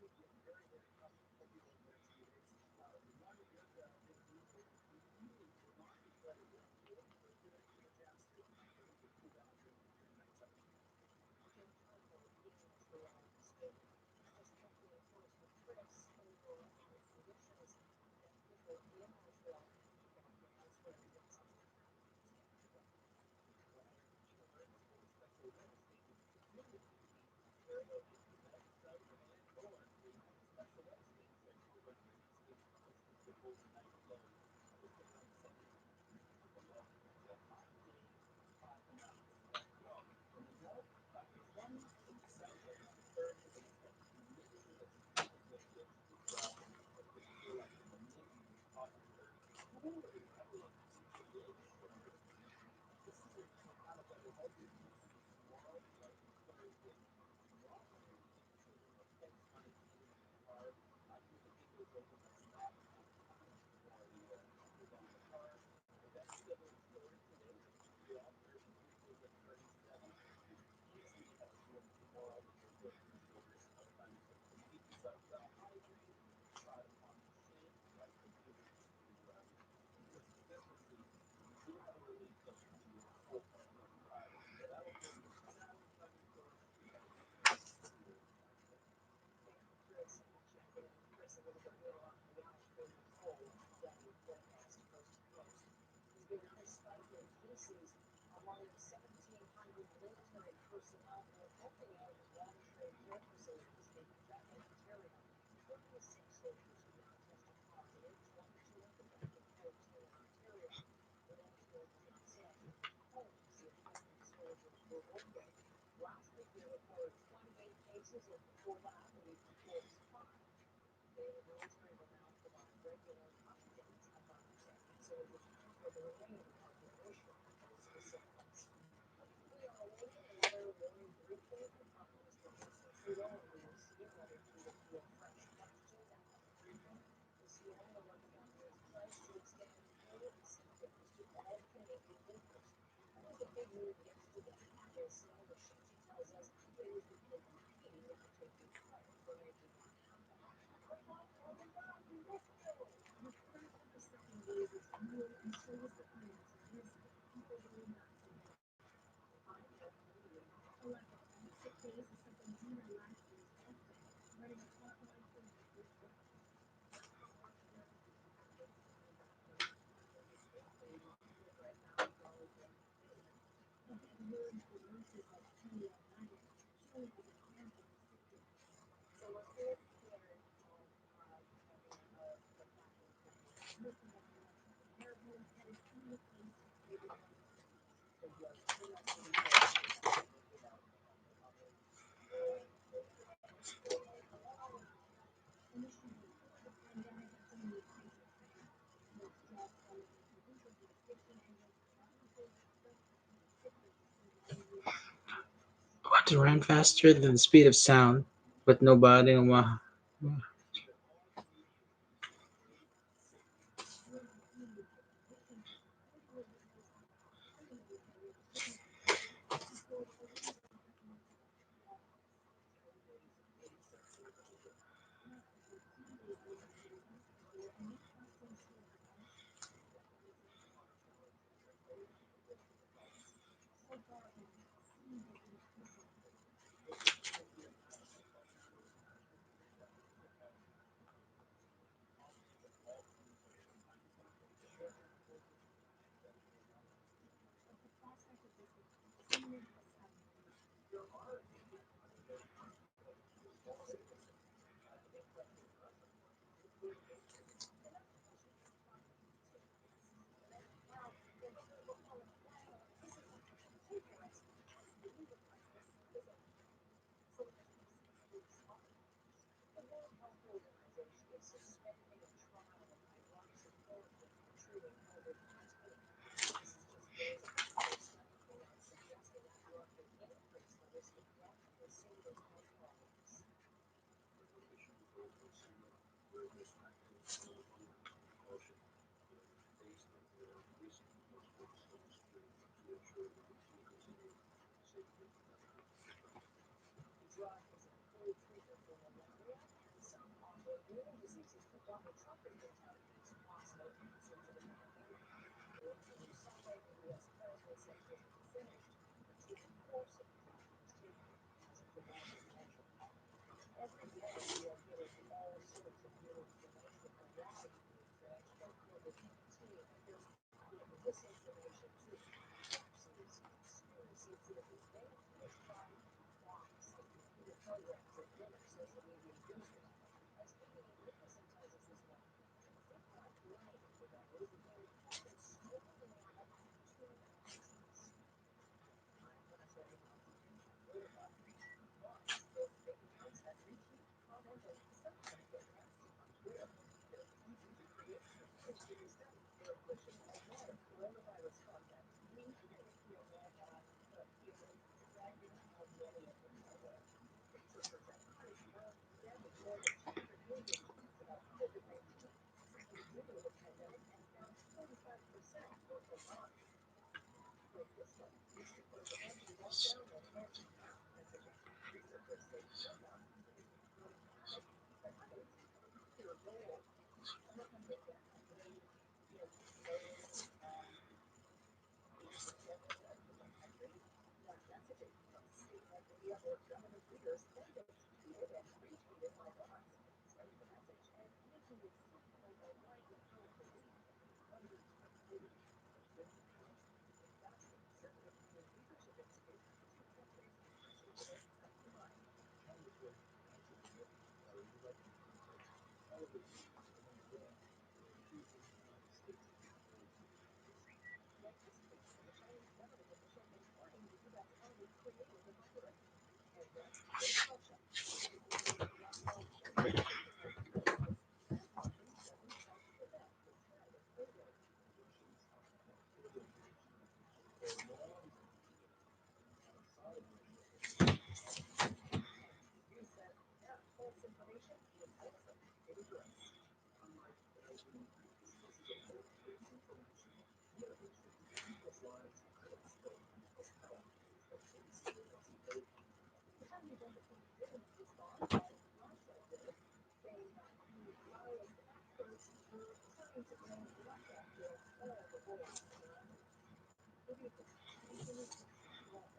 overnight low was around 73. Tomorrow, a hot day, 5 to 9 percent. Well, in the north, it's sunny. In the south, right now, it's very windy. It's got mixture of tropical winds as well. So it's going to feel like in the mid 80s, possibly 30s. Cooler is definitely a little stronger. This is the kind of weather most of you see tomorrow, likely Thursday, and Friday. Children are quite tiny, even in the car. Keep the windows open, but not too high while you're on the car. The best sibling story today, yeah, there's a new sibling turning 7. Kids think that's really tomorrow, but they're really serious about that. Maybe some hydrate, try to find the shade, right? Because because it's Christmas Eve, you do have a relief from the cold front. So that'll give you some thunderstorms and some cooler skies there. Thank you, Chris. Checking in with Chris a little bit later on in the hour for your full weather forecast coast to coast. There's been another spike in cases among the 1,700 military personnel who are opting out of long-term care facilities in Quebec and Ontario. 36 soldiers have now tested positive, 22 in Quebec and 14 in Ontario. The military has not said how many homes the affected soldiers were opening. Last week they reported 28 cases, and before that, the week before was 5. The military will now provide regular updates about affected soldiers for the remainder of their mission in those facilities. We are awaiting another warning briefing from Prime Minister Justin Trudeau in the OCA whether he will field fresh questions ahead of the briefing. This morning, the Liberal governor has pledged to extend full symptoms to all Canadian workers. That was a big move yesterday. This Nova Shinty tells us it was because the Queen now taking credit for making that happen. Welcome back, we missed you. The threat of a second wave is real, and so is the financial risk of people going back to work. 5 sick days is something under last year's birthday, running a hotline for workers right now. A big word for nurses like Penny O'Malley, showing as a handful of sick days. So let's go with Karen having the back injury. Missing a connection from care home that is in the place of COVID 19. So yes, Karen actually tested positive after Initially, the pandemic only affected Quebec. Most jobs fell in the provincial jurisdiction, and most provinces don't keep sick days for non-work absences. I want to run faster than the speed of sound, but nobody will. the odds being Here's the key with the conditions. Here's where this was happening. Criminals are really looking for people who showed a little bit of documented progress. 10 days of being sick leave over. After 14 days being on leave before, and not quite so sure how long. That means it's a lot of challenges for those who are living with this. So far, it has seemed like an official break. this is going to be a national priority for Minister Trudeau to get back to work. He's confident that all Canadians are vaccinated. Children and workers will remain federally accountable. But the prospect of this is continuing to sadden him. There are indicators that Trudeau is following this approach. The big question for us, of course, is it working? And that's a question for Prime Minister too. This is well, we'll call it well. This is a question too for us as the legal crisis is unfolding. Soldiers keep saying they've stockpiles. The World Health Organization is suspending a trial of hydroxychloroquine for treating COVID-19. This is just days after a study came out suggesting that drug could increase the risk of death in seniors' health problems. Information further signal where this mechanism may be cautious based on the recent reports of strains to ensure the routine continued safety of everyone. The drug is a cold treatment for malaria and some autoimmune diseases, but Donald Trump has been touting it as a possible answer to the pandemic. Earlier on Sunday, the U.S. president said it isn't finished until the course of the drug is taken as a preventive measure. Every day, we are getting all sorts of new information. A lot of new information about COVID-19, but there's a lot of misinformation too. Vaccines conspiracy theories, many pushed by Fox and computer programs and many social media users. Let's bring in a witness who tells us this morning. 60 study, they're pushing a lot of coronavirus content. We kind of feel bad about the people dragging how many of them are there. Researchers at Chores found examined more than 200 million tweets about COVID-19 since the beginning of the pandemic and found 45% were from bots. Like this one used to click a bunch and walk down an anti-mask messaging. Researchers say some bots even wrote panic messages. Here, go. I'm not going to make that calculation. In September 10th in the country, one messaging from state and Minneapolis government leaders then gets tweeted and retweeted by bots, sending the message and making it seem like a widely held belief. Hundreds of Canadians participated in it. In fact, the Conservative Union Leadership Institute, two countries closer to their party line. Like this tweet from a Chinese government official implying the U.S. Army created the virus. And then here's Russia. Ukraine lockdown Sunday after President Putin says mass marching doesn't help prevent the spread of COVID. Yu says that false information is also dangerous. The Chinese embassy didn't respond, but Russia did, saying that the virus experts were trying to blame Russia for all the world's calamities. Good evening. Continued with Rob.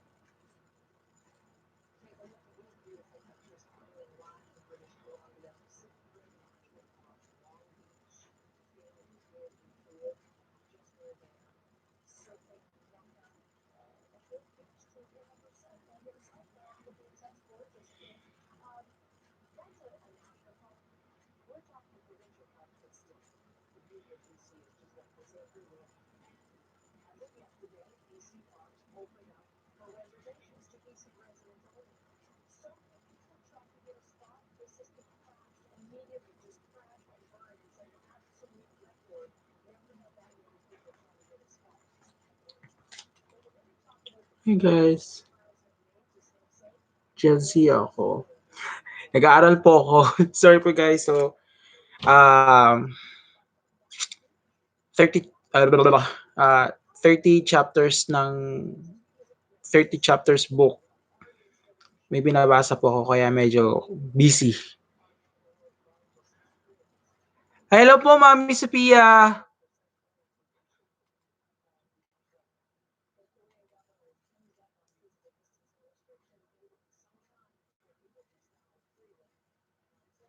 Take a look at these beautiful pictures here in Lyme, British Columbia. 6th-grade marching on Long Beach. Feeling good and cool. Just where they are. Surfing from the whole beach to 100% on the other side of the beach. That's gorgeous too. Um, that's a national park. We're talking provincial parks, but still, the beauty of BC is just like this everywhere. As of yesterday, BC parks opened up for reservations to BC residents only. So many people tried to get a spot, the system crashed immediately, just crashed and burned. It's an absolute record. Never had that many people trying to get a spot. So we're going to talk about the Hey changes that guys, Chores have made to stay safe. Gen We'll Z also talk ako. about their new Nag-aaral po ako. Sorry po guys. So, um, 30, uh, 30 chapters ng 30 chapters book. May binabasa po ako kaya medyo busy. Hello po, Mami Sophia! the Korean government eased up on physical distancing restrictions waiting some time for people to travel freely, saying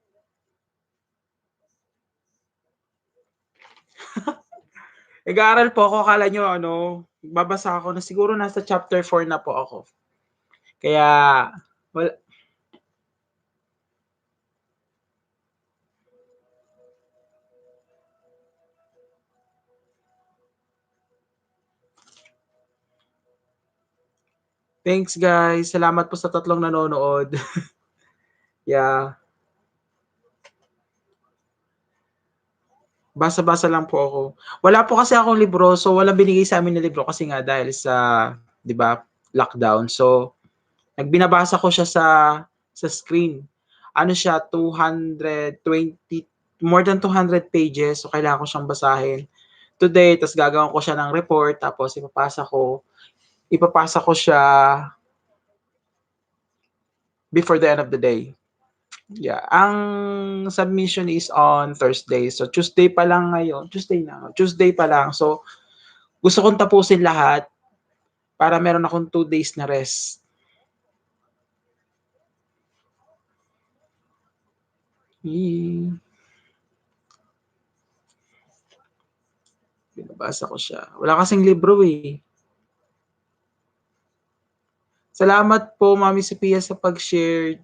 that the streets won't really be the same as they used to be. Nag-aaral po ako. Akala nyo, babasa ako na siguro nasa chapter 4 na po ako. Kaya, well, thanks guys. Salamat po sa tatlong nanonood. Yeah, basa-basa lang po ako. Wala po kasi akong libro, so wala binigay sa amin na libro kasi nga dahil sa, 'di ba, lockdown. So, nagbinabasa ko siya sa screen. Ano siya, 220, more than 200 pages. So, kailangan ko siyang basahin today. Tapos gagawin ko siya ng report. Tapos ipapasa ko siya before the end of the day. Yeah. Ang submission is on Thursday. So, Tuesday pa lang ngayon. Tuesday na. Tuesday pa lang. So, gusto kong tapusin lahat para meron akong 2 days na rest. Binabasa ko siya. Wala kasing libro eh. Salamat po, Mami Sophia, sa pag-share.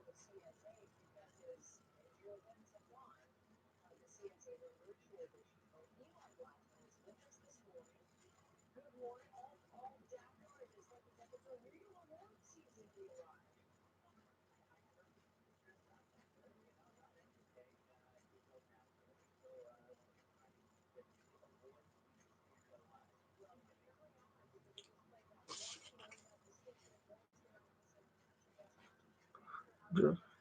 the CSA because if your wins have won, the CSA, their virtual edition. Well, Eli Blackman is with us this morning. Good morning, all jacked up. It's like it's a real award season, Eli. Well, they really are. Like watching the distinction awards here on this international guest lecture, you wonder how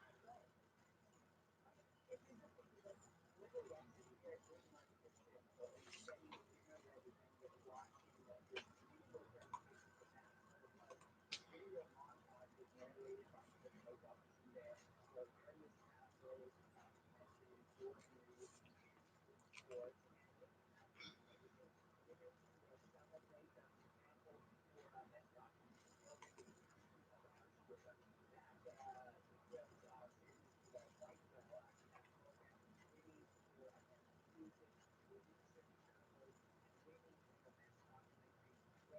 they're going to get it done. What we're watching here, there's not a picture of Chloe that you remember everything that we're watching, but there's three photographs in the back. It looks like maybe a montage with narrated by Kim Novak in there. So various Astros mentioned during the sports, and looking at everything considered, celebration and hoping for Mets Rockies tailgating around here. That just seems quite spectacular. Waiting for music, moving the city shadows, and waiting for the Mets documentary program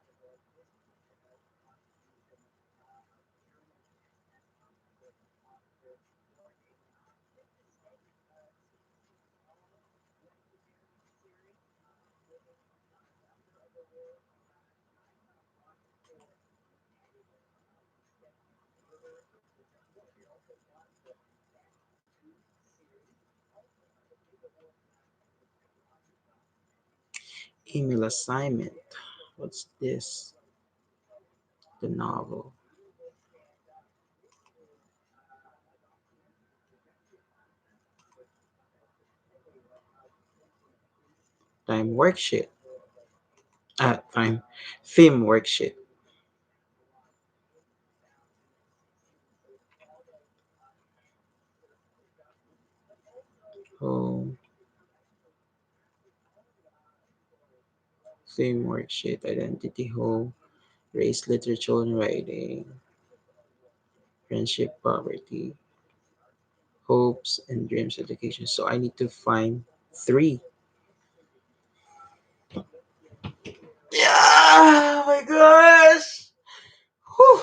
as this particular contribution of chairman and Mets officer George Steinbrenner with the state. Seems all going to very serious, living under of the word time logging for annual scheduled order December. We also got the Yankees Twos series, also another big award in the technology documentary. Email assignment. What's this? The novel. You look at this is a documentary directed by which totally outwitted his Time worksheet. Time. uh, Theme worksheet. in 2016. So it's called Identity Theft, but also Oh, all story of theme worksheet. Identity. Whole. Race, literature, and writing. Friendship, poverty. Hopes and dreams, education. So I need to find three. Yeah, oh my gosh. Whew.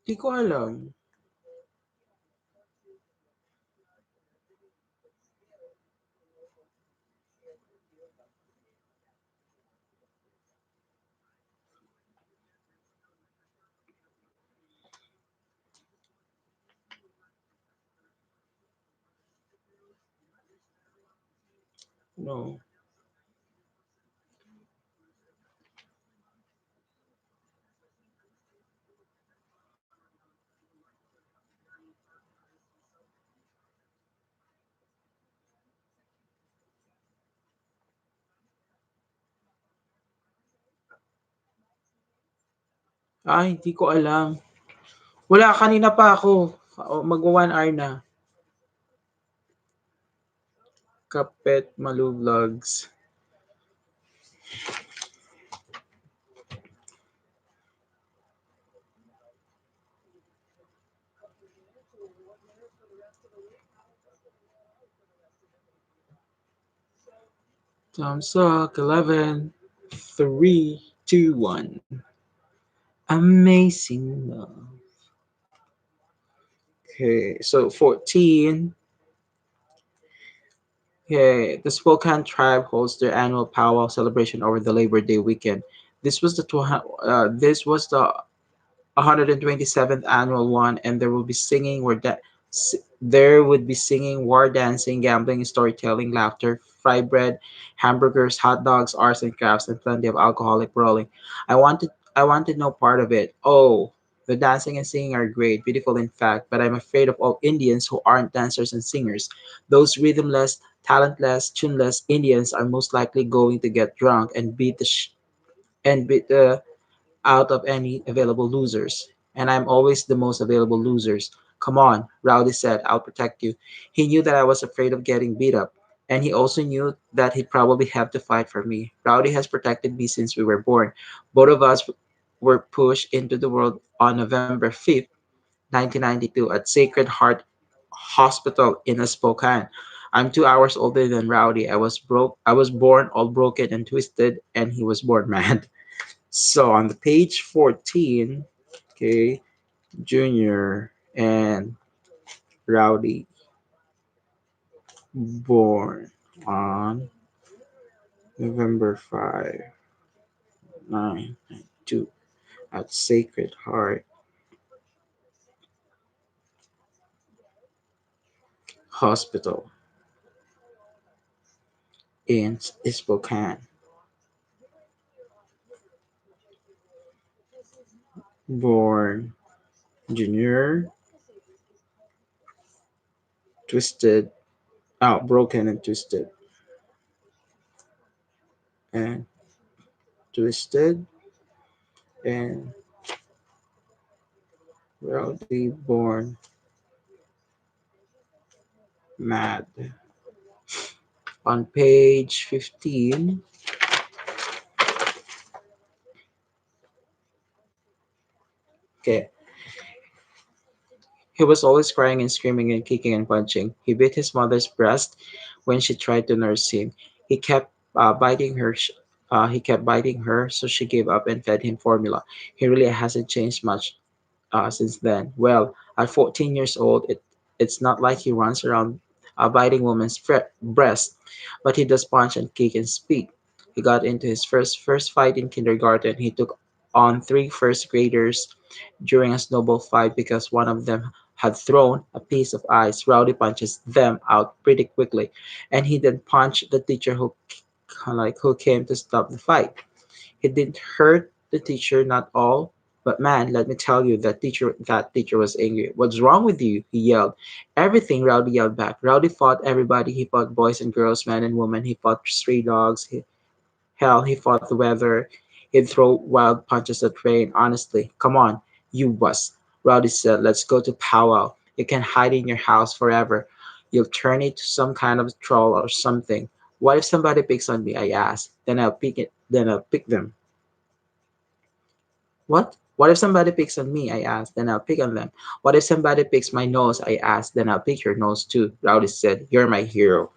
Di ko alam. but still, being able to share their feelings and things like that. No. Ay, di ko alam. Wala, kanina pa ako. Magwa 1 hour na. Kapet Malu Vlogs. Upwards and into what matters for the rest of the week. How is this going to roll out for the rest of the week, Eli? So Thumbs up. 11. 3, 2, 1. Amazing love. Okay, so 14. Okay, the Spokane tribe holds their annual powwow celebration over the Labor Day weekend. This was the 127th annual one, and there would be singing, war dancing, gambling, storytelling, laughter, fried bread, hamburgers, hot dogs, arts and crafts, and plenty of alcoholic brawling. I wanted no part of it. Oh, the dancing and singing are great, beautiful in fact, but I'm afraid of all Indians who aren't dancers and singers. Those rhythmless, talentless, tuneless Indians are most likely going to get drunk and beat the out of any available losers. And I'm always the most available losers. Come on, Rowdy said, I'll protect you. He knew that I was afraid of getting beat up. And he also knew that he'd probably have to fight for me. Rowdy has protected me since we were born. Both of us were pushed into the world on November 5th, 1992, at Sacred Heart Hospital in Spokane. I'm 2 hours older than Rowdy. I was born all broken and twisted, and he was born mad. So on the page 14, okay, Junior and Rowdy born on November 5, 992 at Sacred Heart Hospital in Spokane. Born Junior, twisted, out, broken and twisted, and twisted, and Rowdy born mad. On page 15, okay, he was always crying and screaming and kicking and punching. He bit his mother's breast when she tried to nurse him. He kept biting her. He kept biting her, so she gave up and fed him formula. He really hasn't changed much since then. Well, at 14 years old, it's not like he runs around biting women's breast, but he does punch and kick and speak. He got into his first fight in kindergarten. He took on three first graders during a snowball fight because one of them had thrown a piece of ice. Rowdy punches them out pretty quickly, and he then punched the teacher who came to stop the fight. He didn't hurt the teacher, not all, but man, let me tell you, that teacher was angry. What's wrong with you? He yelled. Everything, Rowdy yelled back. Rowdy fought everybody. He fought boys and girls, men and women. He fought stray dogs. Hell, he fought the weather. He'd throw wild punches at rain. Honestly, come on, you wuss. Rowdy said, let's go to powwow. You can hide in your house forever. You'll turn into some kind of troll or something. What if somebody picks on me? I asked. Then I'll pick them. What? What if somebody picks on me? I asked. Then I'll pick on them. What if somebody picks my nose? I asked. Then I'll pick your nose too. Rowdy said, you're my hero.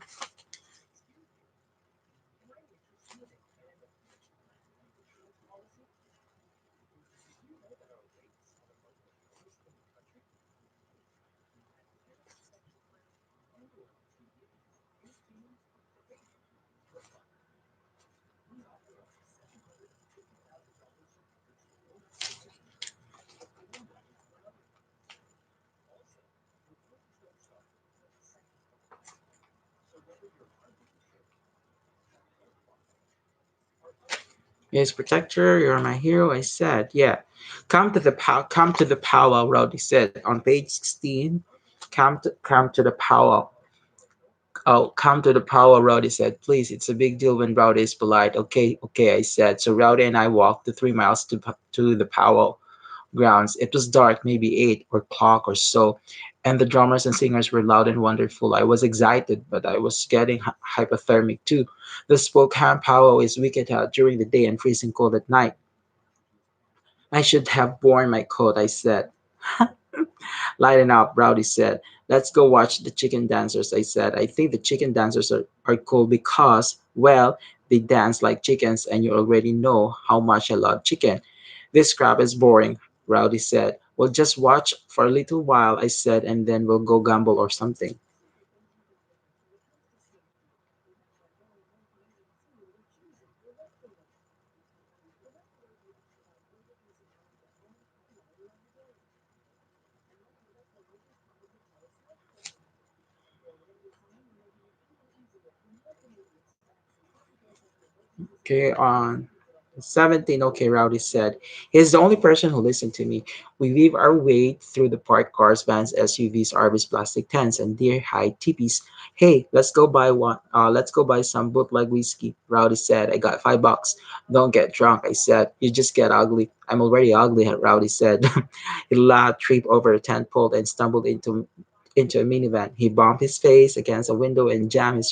Yes, protector, you're my hero. I said, yeah. Come to the powwow. Rowdy said on page 16. Come to the powwow. Oh, come to the powwow. Rowdy said, please. It's a big deal when Rowdy is polite. Okay, okay. I said. So Rowdy and I walked the 3 miles to the powwow grounds. It was dark, maybe 8 o'clock or so, and the drummers and singers were loud and wonderful. I was excited, but I was getting hypothermic too. The Spokane powwow is wicked hot during the day and freezing cold at night. I should have worn my coat, I said. Lighten up, Rowdy said. Let's go watch the chicken dancers, I said. I think the chicken dancers are cool because, well, they dance like chickens, and you already know how much I love chicken. This crap is boring, Rowdy said. We'll just watch for a little while, I said, and then we'll go gamble or something. Okay, on 17, okay, Rowdy said. He's the only person who listened to me. We weave our way through the parked cars, vans, SUVs, RVs, plastic tents, and deer-hide teepees. Hey, let's go buy some bootleg whiskey, Rowdy said. I got $5. Don't get drunk, I said. You just get ugly. I'm already ugly, Rowdy said. He laughed, tripped over a tent pole, and stumbled into a minivan. He bumped his face against a window and jammed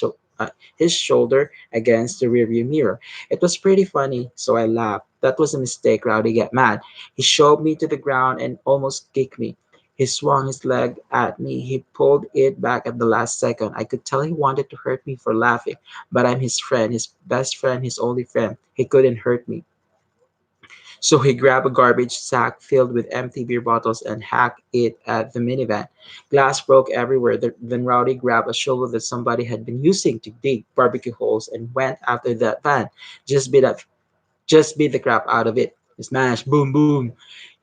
his shoulder against the rearview mirror. It was pretty funny, so I laughed. That was a mistake, Rowdy got mad. He shoved me to the ground and almost kicked me. He swung his leg at me. He pulled it back at the last second. I could tell he wanted to hurt me for laughing, but I'm his friend, his best friend, his only friend. He couldn't hurt me. So he grabbed a garbage sack filled with empty beer bottles and hacked it at the minivan. Glass broke everywhere. Then Rowdy grabbed a shovel that somebody had been using to dig barbecue holes and went after that van. Just beat up, just beat the crap out of it. Smash, boom, boom.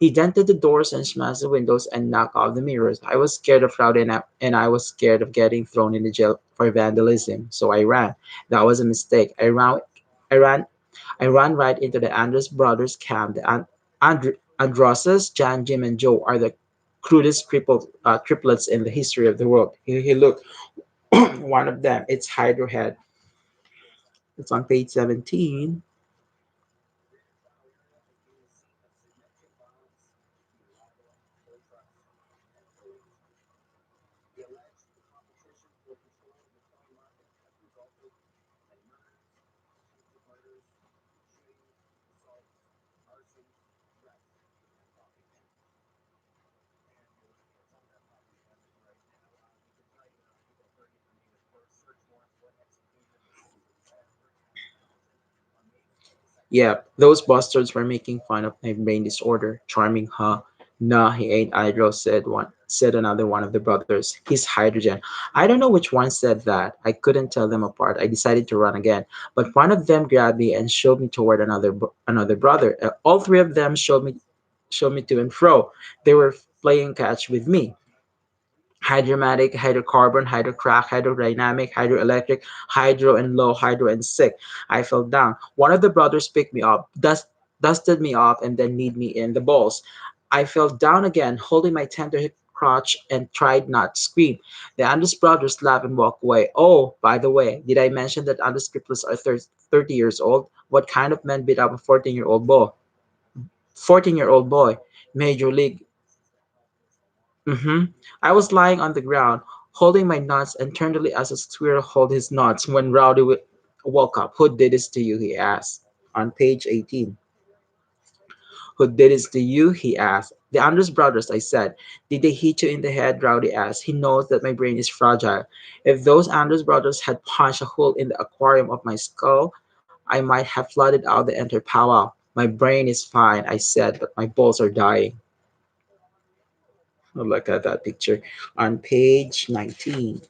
He dented the doors and smashed the windows and knocked off the mirrors. I was scared of Rowdy and I was scared of getting thrown in the jail for vandalism. So I ran. That was a mistake. I ran I ran right into the Andres brothers' camp. Androsas, Jan, Jim, and Joe are the crudest triplets in the history of the world. Here, look, one of them, it's Hydro Head. It's on page 17. Yeah, those bastards were making fun of my brain disorder. Charming, huh? Nah, he ain't Hydro, said another one of the brothers. He's hydrogen. I don't know which one said that. I couldn't tell them apart. I decided to run again. But one of them grabbed me and shoved me toward another brother. All three of them showed me to and fro. They were playing catch with me. Hydromatic, hydrocarbon, hydrocrack, hydrodynamic, hydroelectric, hydro and low, hydro and sick. I fell down. One of the brothers picked me up, dusted me off, and then kneed me in the balls. I fell down again, holding my tender crotch and tried not to scream. The Andres brothers laughed and walked away. Oh, by the way, did I mention that Andres triplets are 30 years old? What kind of man beat up a 14-year-old boy? 14-year-old boy. Major League. Mm-hmm. I was lying on the ground, holding my nuts and turned as a squirrel holds his nuts when Rowdy woke up. Who did this to you? He asked. On page 18. Who did this to you? He asked. The Andrews brothers, I said. Did they hit you in the head? Rowdy asked. He knows that my brain is fragile. If those Andrews brothers had punched a hole in the aquarium of my skull, I might have flooded out the entire powwow. My brain is fine, I said, but my balls are dying. Look at that picture. On page 19.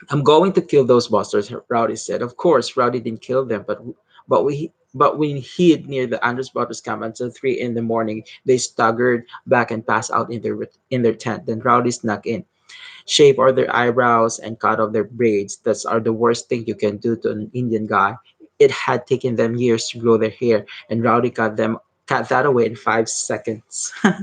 I'm going to kill those bastards, Rowdy said. Of course, Rowdy didn't kill them, but we hid near the Andrews brothers camp until 3 in the morning. They staggered back and passed out in their tent. Then Rowdy snuck in, shaved all their eyebrows, and cut off their braids. That's are the worst thing you can do to an Indian guy. It had taken them years to grow their hair, and Rowdy cut that away in 5 seconds. The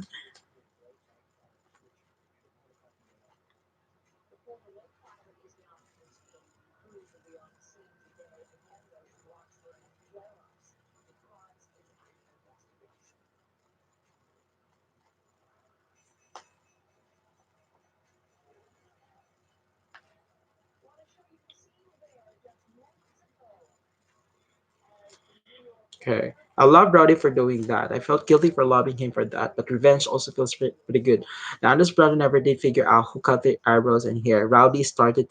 former lake pilot is now quarantined. Crews will be on the scene today to end those watch for any flare-ups. The cause is under investigation. Want to show you the scene there just moments ago as the New York Okay. I love Brody for doing that. I felt guilty for loving him for that, but revenge also feels pretty good. The Anders brother never did figure out who cut their eyebrows and hair. Rowdy started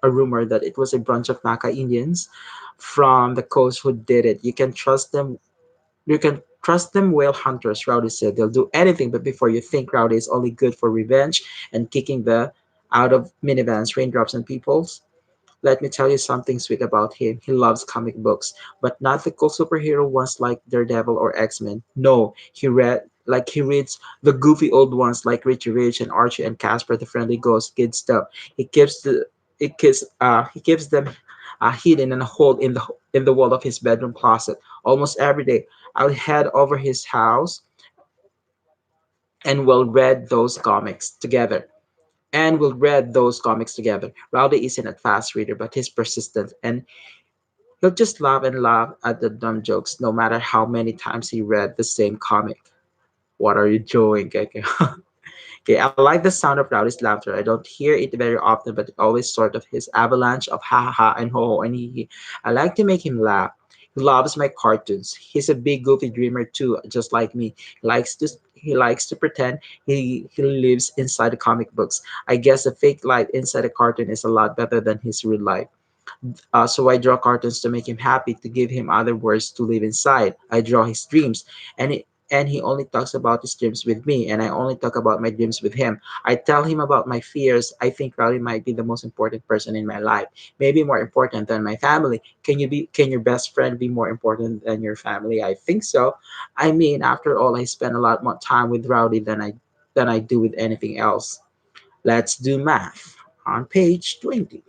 a rumor that it was a bunch of Naka Indians from the coast who did it. You can trust them. You can trust them whale hunters, Rowdy said. They'll do anything, but before you think Rowdy is only good for revenge and kicking the out of minivans, raindrops, and peoples. Let me tell you something sweet about him. He loves comic books, but not the cool superhero ones like Daredevil or X-Men. No, he reads the goofy old ones like Richie Rich and Archie and Casper the Friendly Ghost kid stuff. He keeps them hidden in a hole in the wall of his bedroom closet. Almost every day, I'll head over his house and we'll read those comics together. Rowdy isn't a fast reader, but he's persistent, and he'll just laugh and laugh at the dumb jokes no matter how many times he read the same comic. What are you doing, Gege? Okay, I like the sound of Rowdy's laughter. I don't hear it very often, but it always sort of his avalanche of ha ha ha and ho ho and he. I like to make him laugh. He loves my cartoons. He's a big goofy dreamer too, just like me. He likes to pretend he lives inside the comic books. I guess the fake life inside a cartoon is a lot better than his real life. So I draw cartoons to make him happy, to give him other words to live inside. I draw his dreams, and he only talks about his dreams with me, and I only talk about my dreams with him. I tell him about my fears. I think Rowdy might be the most important person in my life, maybe more important than my family. Can your best friend be more important than your family? I think so. I mean, after all, I spend a lot more time with Rowdy than I do with anything else. Let's do math on page 20.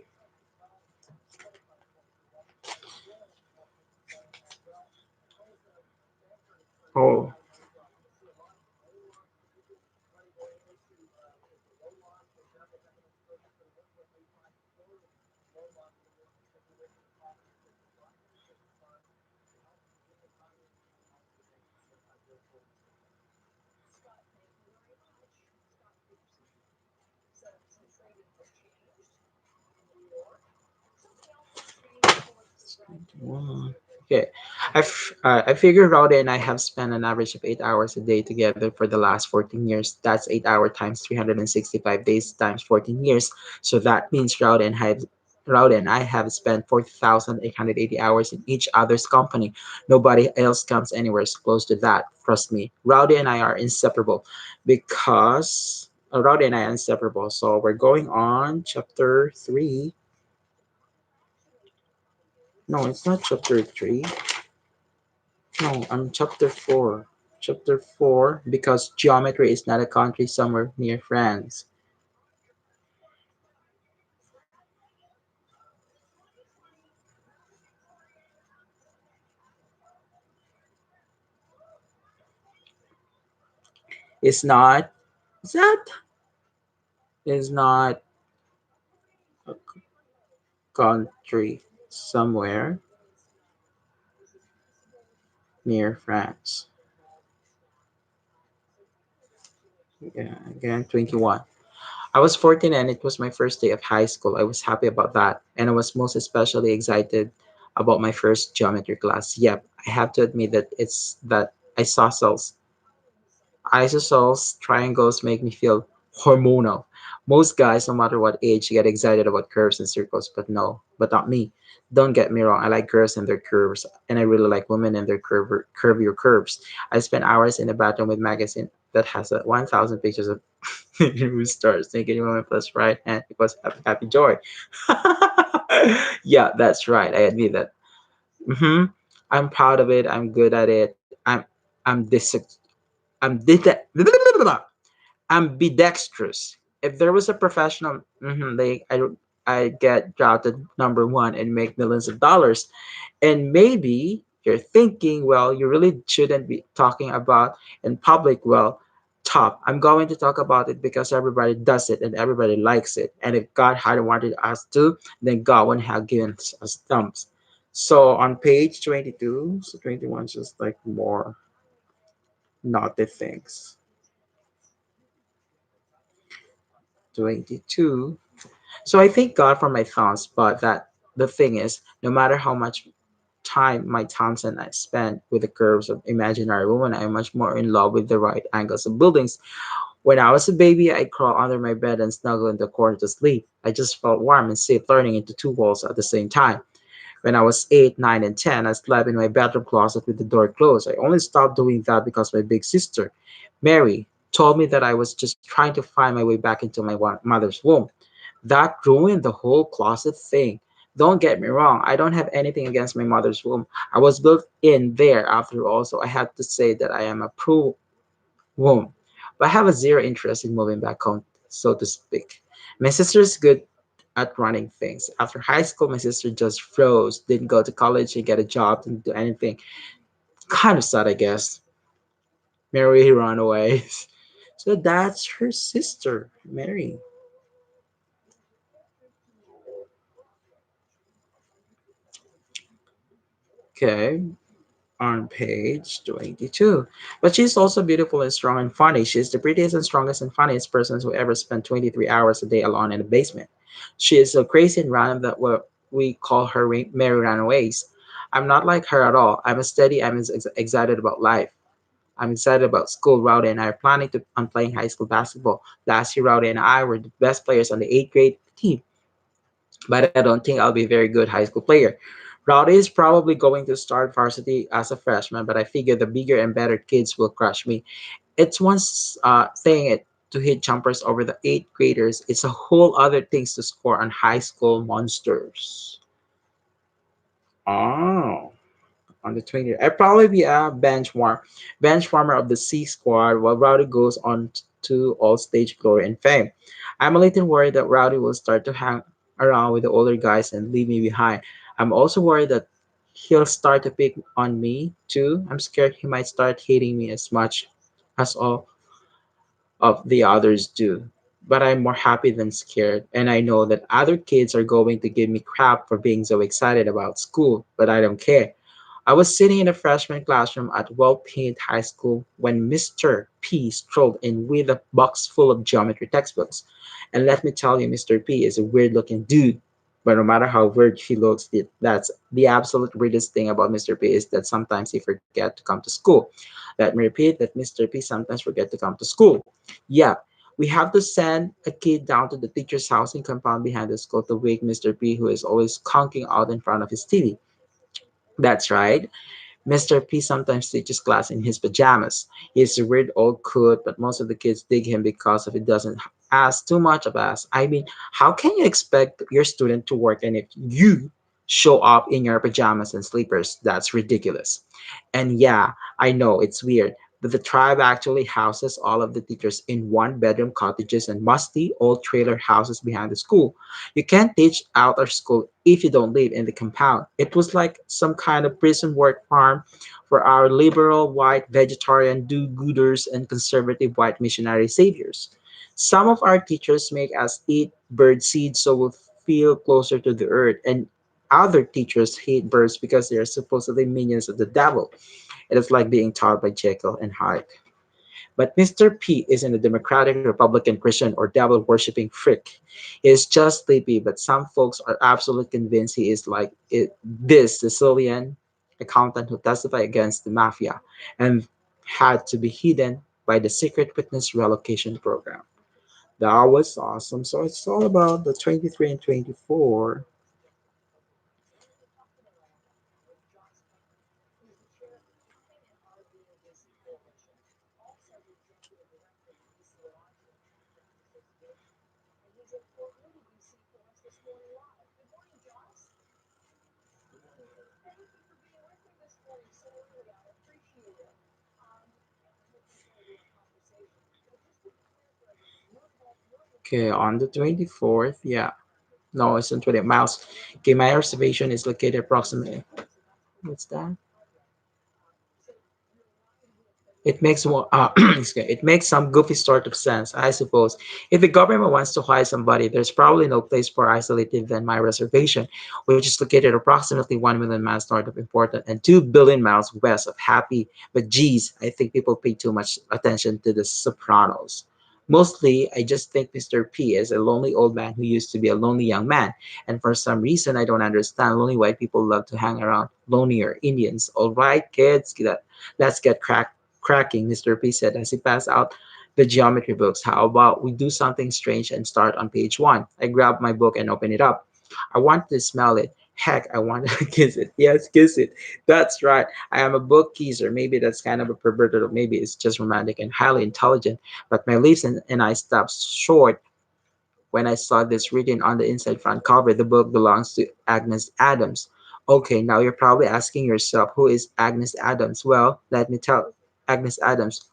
Oh, Scott, thank you very much. Scott Peterson. So trading has changed in New York. Something else that's changed for subscribe to me. 21. Okay. I figure Rowdy and I have spent an average of 8 hours a day together for the last 14 years. That's 8 hour times 365 days times 14 years. So that means Rowdy and I have spent 40,880 hours in each other's company. Nobody else comes anywhere close to that. Trust me. Rowdy and I are inseparable. So we're going on chapter 3. No, it's not chapter 3. No, I'm chapter 4. Chapter 4, because geometry is not a country somewhere near France. It's not, is that, is not a country somewhere near France. Yeah, again, 21. I was 14 and it was my first day of high school. I was happy about that. And I was most especially excited about my first geometry class. Yep, I have to admit that it's that isosceles Isosceles triangles make me feel hormonal. Most guys, no matter what age, get excited about curves and circles, but not me. Don't get me wrong, I like girls and their curves, and I really like women and their curvier curves. I spend hours in the bathroom with magazine that has 1,000 pictures of new stars, thinking woman plus right hand equals happy joy. Yeah, that's right. I admit that. hmm I'm proud of it. I'm good at it. I'm dis I'm did ambidextrous. If there was a professional, like I get drafted number one and make millions of dollars. And maybe you're thinking, well, you really shouldn't be talking about in public. Well, top. I'm going to talk about it because everybody does it and everybody likes it. And if God hadn't wanted us to, then God wouldn't have given us thumbs. So on page 22, so 21 is just like more naughty things. 22. So I thank God for my thoughts, but that the thing is, no matter how much time my Thompson I spend with the curves of imaginary women, I'm much more in love with the right angles of buildings. When I was a baby, I'd crawl under my bed and snuggle in the corner to sleep. I just felt warm and safe turning into two walls at the same time. When I was 8, 9, and 10, I slept in my bedroom closet with the door closed. I only stopped doing that because my big sister, Mary, told me that I was just trying to find my way back into my mother's womb. That ruined the whole closet thing. Don't get me wrong, I don't have anything against my mother's womb. I was built in there after all, so I have to say that I am a pro womb. But I have a zero interest in moving back home, so to speak. My sister is good at running things. After high school, my sister just froze, didn't go to college and get a job, didn't do anything. Kind of sad, I guess. Mary ran away. So that's her sister, Mary. Okay. on page 22. But she's also beautiful and strong and funny. She's the prettiest and strongest and funniest person who ever spent 23 hours a day alone in the basement. She is so crazy and random that we call her Mary Runaways. I'm not like her at all. I'm a steady, excited about life. I'm excited about school. Rowdy and I are planning on playing high school basketball. Last year, Rowdy and I were the best players on the 8th grade team, but I don't think I'll be a very good high school player. Rowdy is probably going to start varsity as a freshman, but I figure the bigger and better kids will crush me. It's one thing to hit jumpers over the 8th graders. It's a whole other things to score on high school monsters. Oh. On the 20th. I'd probably be a bench warmer of the C squad while Rowdy goes on to all stage glory and fame. I'm a little worried that Rowdy will start to hang around with the older guys and leave me behind. I'm also worried that he'll start to pick on me too. I'm scared he might start hating me as much as all of the others do. But I'm more happy than scared, and I know that other kids are going to give me crap for being so excited about school, but I don't care. I was sitting in a freshman classroom at Well-Paint High School when Mr. P strolled in with a box full of geometry textbooks. And let me tell you, Mr. P is a weird looking dude. But no matter how weird he looks, that's the absolute weirdest thing about Mr. P is that sometimes he forget to come to school. Let me repeat that Mr. P sometimes forget to come to school. Yeah, we have to send a kid down to the teacher's housing compound behind the school to wake Mr. P, who is always conking out in front of his TV. That's right. Mr. P sometimes teaches class in his pajamas. He's a weird old coot, but most of the kids dig him because of he doesn't ask too much of us. I mean, how can you expect your student to work and if you show up in your pajamas and sleepers? That's ridiculous. And yeah, I know it's weird, but the tribe actually houses all of the teachers in one bedroom cottages and musty old trailer houses behind the school. You can't teach out our school if you don't live in the compound. It was like some kind of prison work farm for our liberal white vegetarian do-gooders and conservative white missionary saviors. Some of our teachers make us eat bird seed so we'll feel closer to the earth, and other teachers hate birds because they are supposedly minions of the devil. It is like being taught by Jekyll and Hyde. But Mr. P isn't a Democratic, Republican, Christian, or devil worshipping freak. He is just sleepy, but some folks are absolutely convinced he is like this Sicilian accountant who testified against the mafia and had to be hidden by the secret witness relocation program. That was awesome. So it's all about the 23 and 24. So we're talking about with John's Payne, who's the chair of the Independent RV and DC Coalition, also the executive director of the DC Lodging and Campgrounds Association. And he's in Fort Moody, DC, for us this morning live. Good morning, Joss. Good morning, Mary. Thank you for being with me this morning so early. I appreciate it. And I'm looking forward to our conversation. So just to be clear for everyone, your home, your Okay, reservation on is the located 24th, yeah. No, it's on 20 miles. Okay, my reservation is located approximately. so that's pretty What's cool. that? Okay. So you're aligned with It makes it makes some goofy sort of sense, I suppose. If the government wants to hire somebody, there's probably no place more isolated than my reservation, which is located approximately 1 million miles north of Important and 2 billion miles west of Happy. But geez, I think people pay too much attention to the Sopranos. Mostly, I just think Mr. P is a lonely old man who used to be a lonely young man, and for some reason I don't understand lonely white people love to hang around lonelier Indians. All right, kids, let's get cracking, Mr. P said as he passed out the geometry books. How about we do something strange and start on page one? I grabbed my book and opened it up. I wanted to smell it. Heck, I wanted to kiss it. Yes, kiss it. That's right. I am a book kisser. Maybe that's kind of a perverted, or maybe it's just romantic and highly intelligent. But my lips and I stopped short when I saw this written on the inside front cover. The book belongs to Agnes Adams. Okay, now you're probably asking yourself, who is Agnes Adams? Well, let me tell Agnes Adams.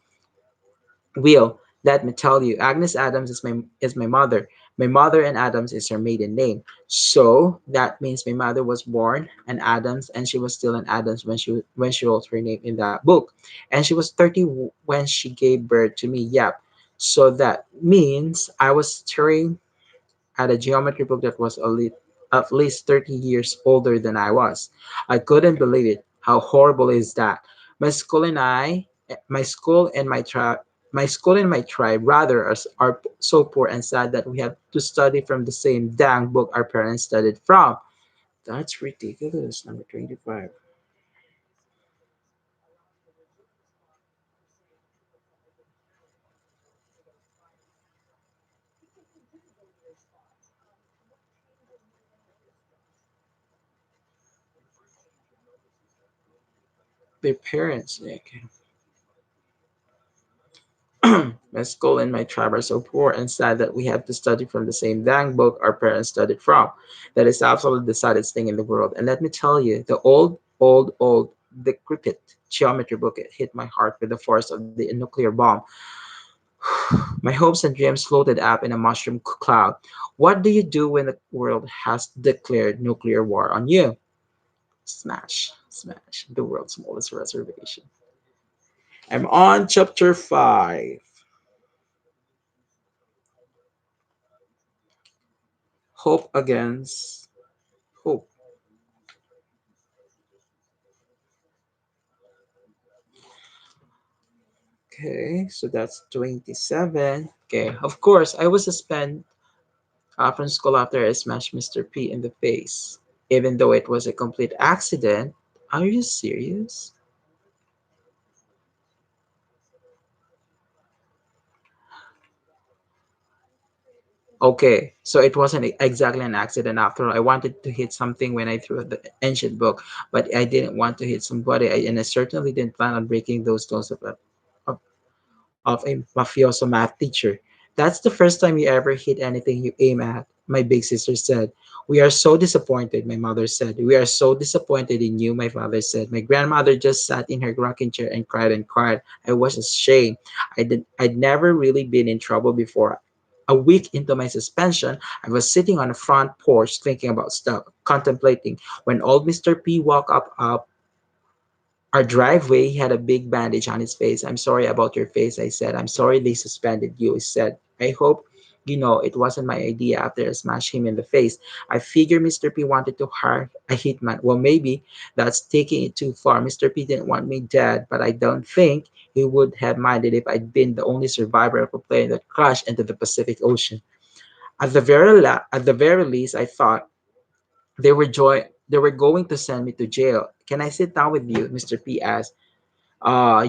Will, let me tell you, Agnes Adams is my mother. My mother and Adams is her maiden name. So that means my mother was born an Adams and she was still an Adams when she wrote her name in that book. And she was 30 when she gave birth to me. Yep. So that means I was staring at a geometry book that was at least 30 years older than I was. I couldn't believe it. How horrible is that? My school and I, my school and my tribe, my school and my tribe rather are so poor and sad that we have to study from the same dang book our parents studied from. That's ridiculous. Number 25. Their parents, Nick. My school and my tribe are so poor and sad that we have to study from the same dang book our parents studied from. That is absolutely the saddest thing in the world. And let me tell you, the old, decrepit geometry book hit my heart with the force of the nuclear bomb. My hopes and dreams floated up in a mushroom cloud. What do you do when the world has declared nuclear war on you? Smash, smash, the world's smallest reservation. I'm on chapter 5. Hope against hope. Okay, so that's 27. Okay, of course, I was suspended from school after I smashed Mr. P in the face. Even though it was a complete accident. Are you serious? Okay, so it wasn't exactly an accident after all. I wanted to hit something when I threw the ancient book, but I didn't want to hit somebody, and I certainly didn't plan on breaking those stones of, of a mafioso math teacher. That's the first time you ever hit anything you aim at, my big sister said. We are so disappointed, my mother said. We are so disappointed in you, my father said. My grandmother just sat in her rocking chair and cried and cried. I was ashamed. I'd never really been in trouble before. A week into my suspension, I was sitting on the front porch thinking about stuff, contemplating, when old Mr. P walked up our driveway. He had a big bandage on his face. I'm sorry about your face, I said. I'm sorry they suspended you, he said. I hope you know it wasn't my idea after I smashed him in the face. I figure Mr. P wanted to hire a hitman. Well, maybe that's taking it too far. Mr. P didn't want me dead, but I don't think he would have minded if I'd been the only survivor of a plane that crashed into the Pacific Ocean. At the very least, I thought they were going to send me to jail. Can I sit down with you? Mr. P asked.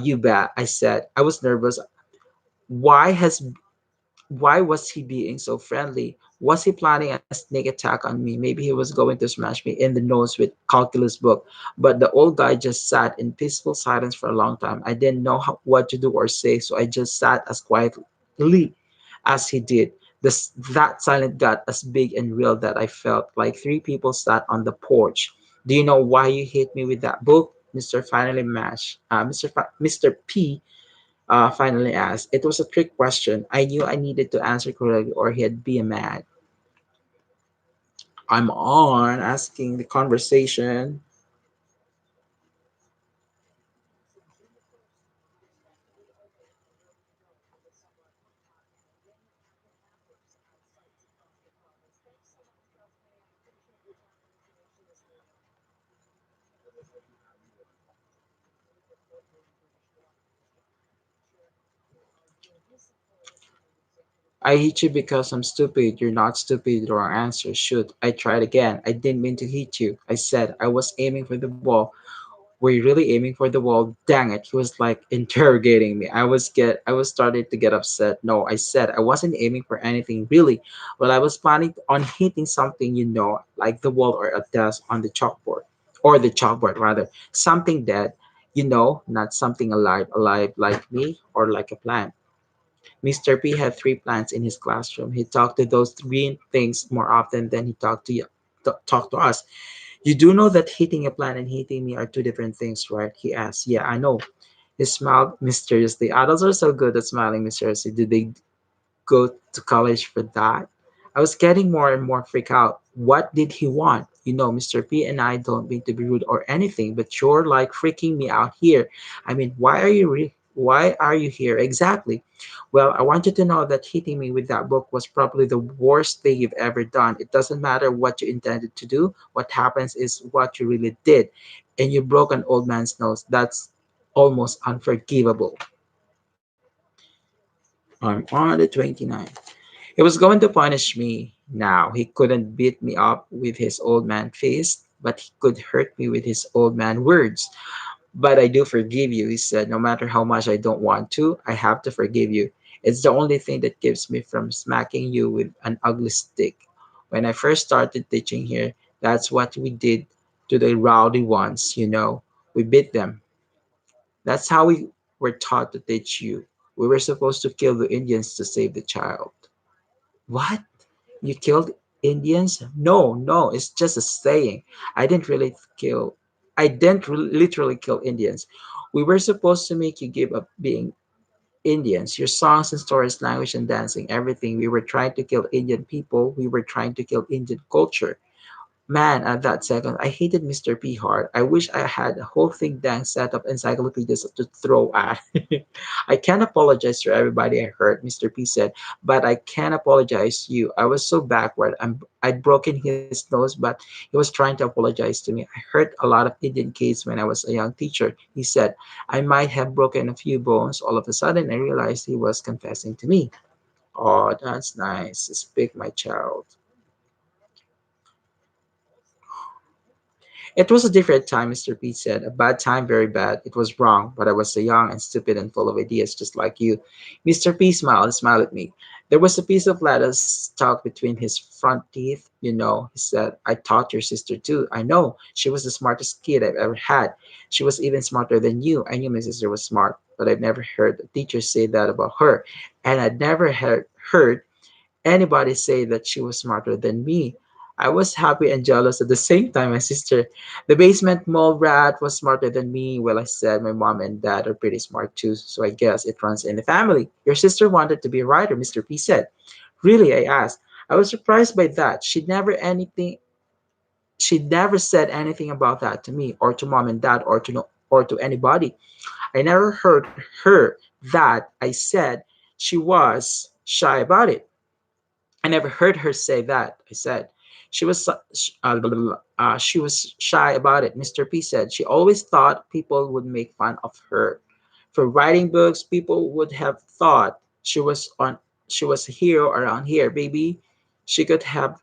You bet, I said. I was nervous. Why has why was he being so friendly? Was he planning a sneak attack on me? Maybe he was going to smash me in the nose with calculus book. But the old guy just sat in peaceful silence for a long time. I didn't know what to do or say, so I just sat as quietly as he did. That silence got as big and real that I felt like three people sat on the porch. Do you know why you hit me with that book? Mr. P finally asked. It was a trick question. I knew I needed to answer correctly or he'd be mad. I'm on asking the conversation. I hit you because I'm stupid. You're not stupid. Wrong answer. Shoot. I tried again. I didn't mean to hit you. I said I was aiming for the ball. Were you really aiming for the wall? Dang it. He was like interrogating me. I was starting to get upset. No, I said I wasn't aiming for anything really. Well, I was planning on hitting something, like the wall or a desk on the chalkboard. Or the chalkboard rather. Something dead, not something alive like me or like a plant. Mr. P had three plants in his classroom. He talked to those three things more often than he talked to us. You do know that hitting a plant and hitting me are two different things, right? He asked. Yeah, I know. He smiled mysteriously. Adults are so good at smiling mysteriously. Did they go to college for that? I was getting more and more freaked out. What did he want? Mr. P and I don't mean to be rude or anything, but you're like freaking me out here. I mean, why are you? Why are you here exactly? Well, I want you to know that hitting me with that book was probably the worst thing you've ever done. It doesn't matter what you intended to do, what happens is what you really did. And you broke an old man's nose. That's almost unforgivable. I'm on the 29. He was going to punish me now. He couldn't beat me up with his old man fist, but he could hurt me with his old man words. But I do forgive you, he said. No matter how much I don't want to, I have to forgive you. It's the only thing that keeps me from smacking you with an ugly stick. When I first started teaching here, that's what we did to the rowdy ones, you know. We beat them. That's how we were taught to teach you. We were supposed to kill the Indians to save the child. What? You killed Indians? No, no, it's just a saying. I didn't really kill, I didn't literally kill Indians. We were supposed to make you give up being Indians. Your songs and stories, language and dancing, everything. We were trying to kill Indian people. We were trying to kill Indian culture. Man, at that second, I hated Mr. P hard. I wish I had a whole think tank set of encyclopedias to throw at. I can't apologize to everybody I hurt, Mr. P said, but I can apologize to you. I was so backward. I'd broken his nose, but he was trying to apologize to me. I hurt a lot of Indian kids when I was a young teacher. He said, I might have broken a few bones. All of a sudden, I realized he was confessing to me. Oh, that's nice. Speak, my child. It was a different time, Mr. Pete said. A bad time, very bad. It was wrong, but I was so young and stupid and full of ideas, just like you. Mr. P smiled and smiled at me. There was a piece of lettuce stuck between his front teeth. You know, he said, I taught your sister too. I know. She was the smartest kid I've ever had. She was even smarter than you. I knew my sister was smart, but I've never heard a teacher say that about her. And I'd never heard anybody say that she was smarter than me. I was happy and jealous at the same time, my sister. The basement mole rat was smarter than me. Well, I said my mom and dad are pretty smart too, so I guess it runs in the family. Your sister wanted to be a writer, Mr. P said. Really? I asked. I was surprised by that. She never said anything about that to me or to mom and dad or to no, or to anybody. I never heard her that I said she was shy about it. I never heard her say that. I said she was she was shy about it. Mr. P said she always thought people would make fun of her for writing books. People would have thought she was a hero around here, baby. She could have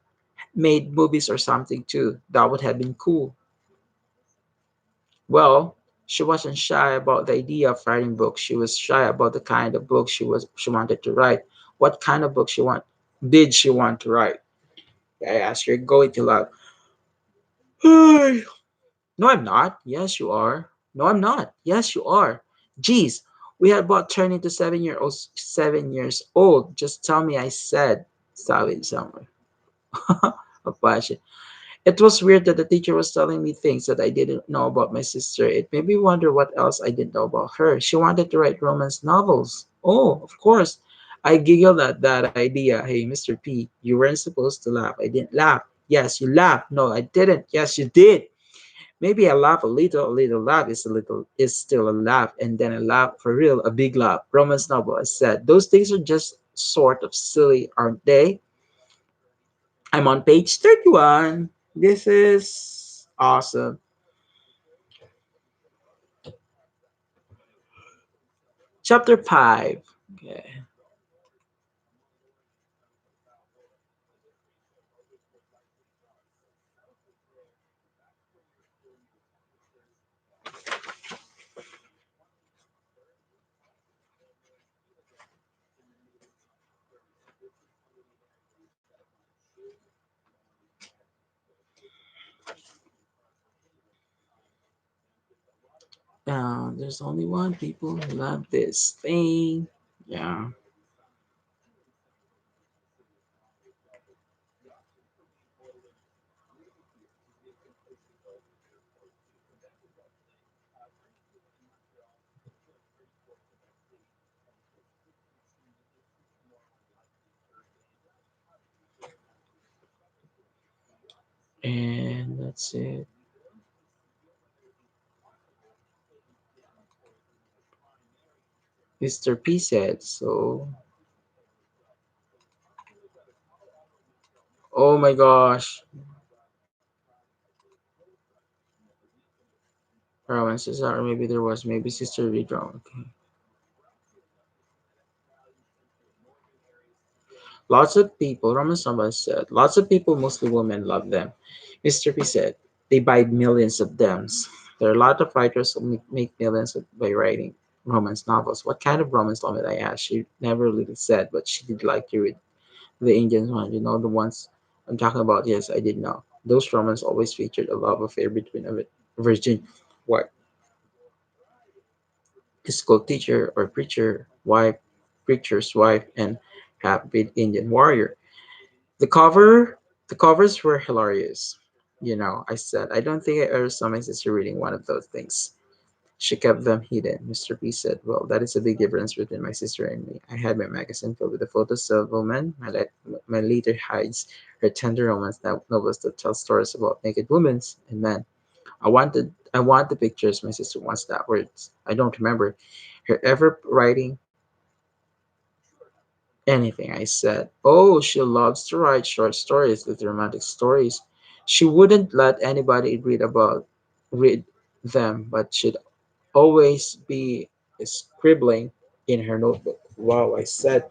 made movies or something too. That would have been cool. Well, she wasn't shy about the idea of writing books. She was shy about the kind of book she wanted to write. What kind of book she want to write? I asked. You're going to laugh. No, I'm not. Yes, you are. No, I'm not. Yes, you are. Geez, we had about turned into 7 years old. Just tell me I said savage somewhere. Apache. It was weird that the teacher was telling me things that I didn't know about my sister. It made me wonder what else I didn't know about her. She wanted to write romance novels. Oh, of course. I giggled at that idea. Hey, Mr. P, you weren't supposed to laugh. I didn't laugh. Yes, you laughed. No, I didn't. Yes, you did. Maybe I laugh a little laugh is a little is still a laugh, and then a laugh for real, a big laugh. Romance novel, I said. Those things are just sort of silly, aren't they? I'm on page 31. This is awesome. Chapter 5. Okay. There's only one people who love this thing. Yeah. And that's it. Mr. P said. So, oh my gosh. Romances or maybe there was maybe Sister Redrawn. Okay. Lots of people, Roman Samba said, lots of people, mostly women, love them. Mr. P said, they buy millions of them. There are a lot of writers who make millions by writing romance novels. What kind of romance novel? I asked. She never really said, but she did like to read the Indian one. You know, the ones I'm talking about. Yes, I did know. Those romance always featured a love affair between a virgin, what, school teacher or preacher's wife, and half-breed Indian warrior. The cover, the covers were hilarious. You know, I said, I don't think I ever saw my sister reading one of those things. She kept them hidden. Mr. P said, well, that is a big difference between my sister and me. I had my magazine filled with the photos of women. My later hides her tender romance novels that tell stories about naked women and men. I want the pictures. My sister wants that words. I don't remember her ever writing anything. I said, oh, she loves to write short stories with romantic stories. She wouldn't let anybody read them, but she'd always be scribbling in her notebook. Wow, I said,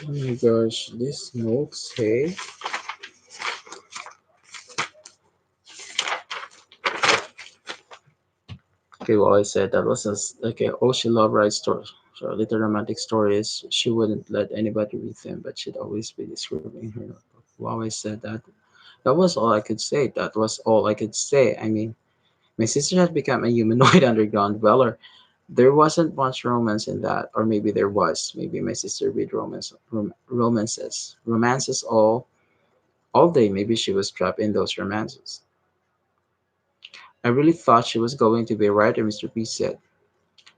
oh my gosh, this notes, hey. Okay, well, I said that was okay. Oh, she loved write stories, so little romantic stories. She wouldn't let anybody read them, but she'd always be scribbling in her notebook. Wow, I said that. That was all I could say. That was all I could say. I mean, my sister had become a humanoid underground dweller. There wasn't much romance in that, or maybe there was. Maybe my sister read romances all day. Maybe she was trapped in those romances. I really thought she was going to be a writer, Mr. P said.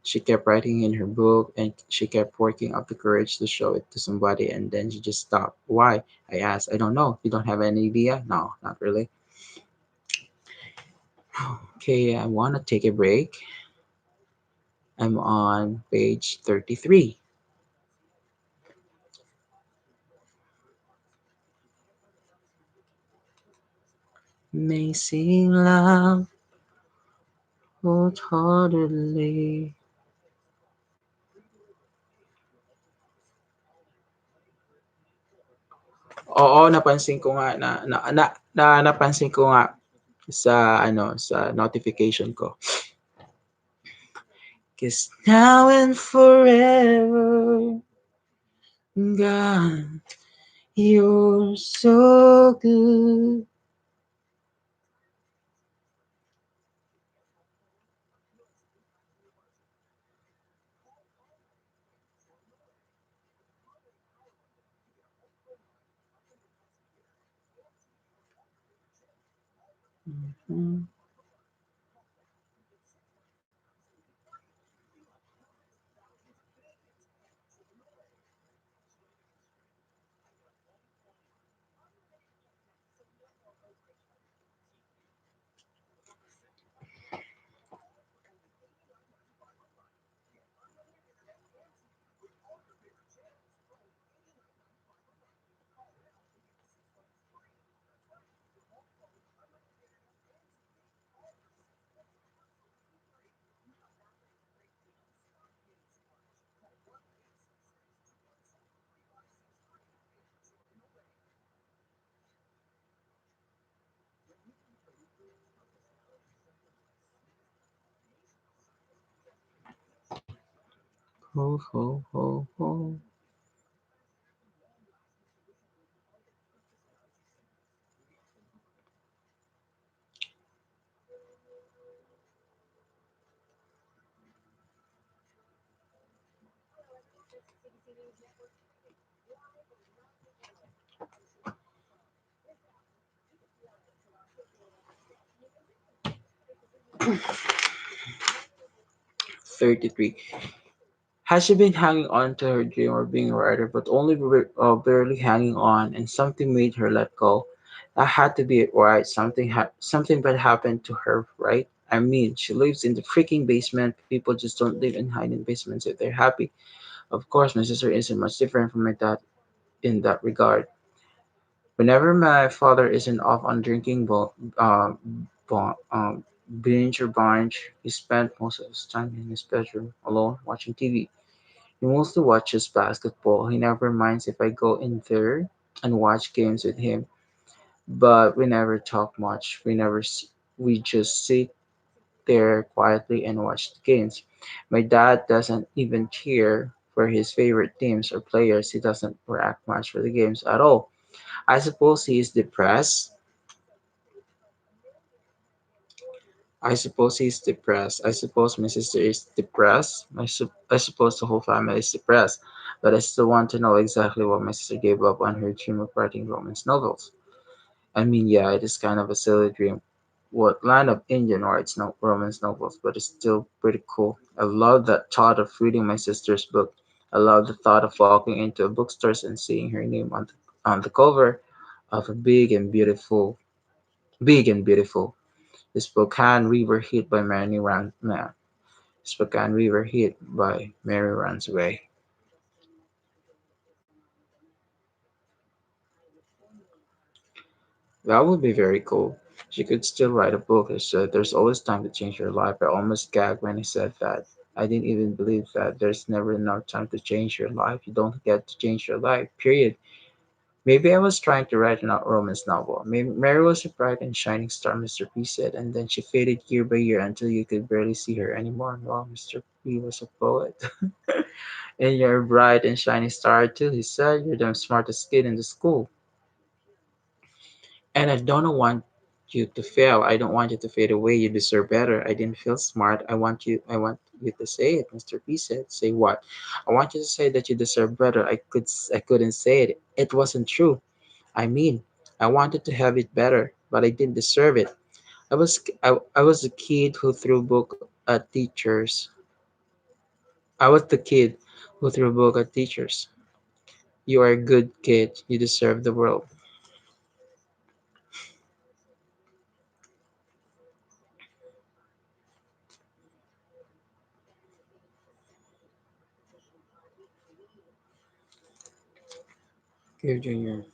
She kept writing in her book and she kept working up the courage to show it to somebody and then she just stopped. Why? I asked. I don't know. You don't have any idea? No, not really. Okay, I want to take a break. I'm on page 33. Amazing love, wholeheartedly. Oo, napansin ko nga napansin ko nga sa sa notification ko. 'Cause now and forever, God, you're so good. Mhm. Ho, ho, ho, ho. News Network trending. Why the love developed on Chores phone. This after Chores from our football upset. And it was in the birthplace of Indian football. Players were celebrating with 33. Has she been hanging on to her dream of being a writer, but only barely hanging on, and something made her let go? That had to be it, right? Something bad happened to her, right? I mean, she lives in the freaking basement. People just don't live in hiding basements if they're happy. Of course, my sister isn't much different from my dad in that regard. Whenever my father isn't off on drinking binge or binge, he spent most of his time in his bedroom alone watching TV. He mostly watches basketball. He never minds if I go in there and watch games with him, but we never talk much. We just sit there quietly and watch the games. My dad doesn't even cheer for his favorite teams or players. He doesn't react much for the games at all. I suppose he is depressed. I suppose he's depressed. I suppose my sister is depressed. I suppose the whole family is depressed. But I still want to know exactly what my sister gave up on her dream of writing romance novels. I mean, yeah, it is kind of a silly dream. What land of Indian writes no romance novels, but it's still pretty cool. I love that thought of reading my sister's book. I love the thought of walking into a bookstore and seeing her name on the cover of a big and beautiful. The Spokane River hit by Spokane River hit by Mary runs away. That would be very cool. She could still write a book. I said, there's always time to change your life. I almost gagged when he said that. I didn't even believe that there's never enough time to change your life. You don't get to change your life, period. Maybe I was trying to write a romance novel. Maybe Mary was a bright and shining star, Mr. P said, and then she faded year by year until you could barely see her anymore. Well, Mr. P was a poet. And you're a bright and shining star too, he said. You're the smartest kid in the school. And I don't want you to fail. I don't want you to fade away. You deserve better. I didn't feel smart. I want you to say it, Mr. P said. Say what? I want you to say that you deserve better. I couldn't say it. It wasn't true. I mean, I wanted to have it better, but I didn't deserve it. I was a kid who threw book at teachers. I was the kid who threw book at teachers. You are a good kid. You deserve the world. Here, Junior.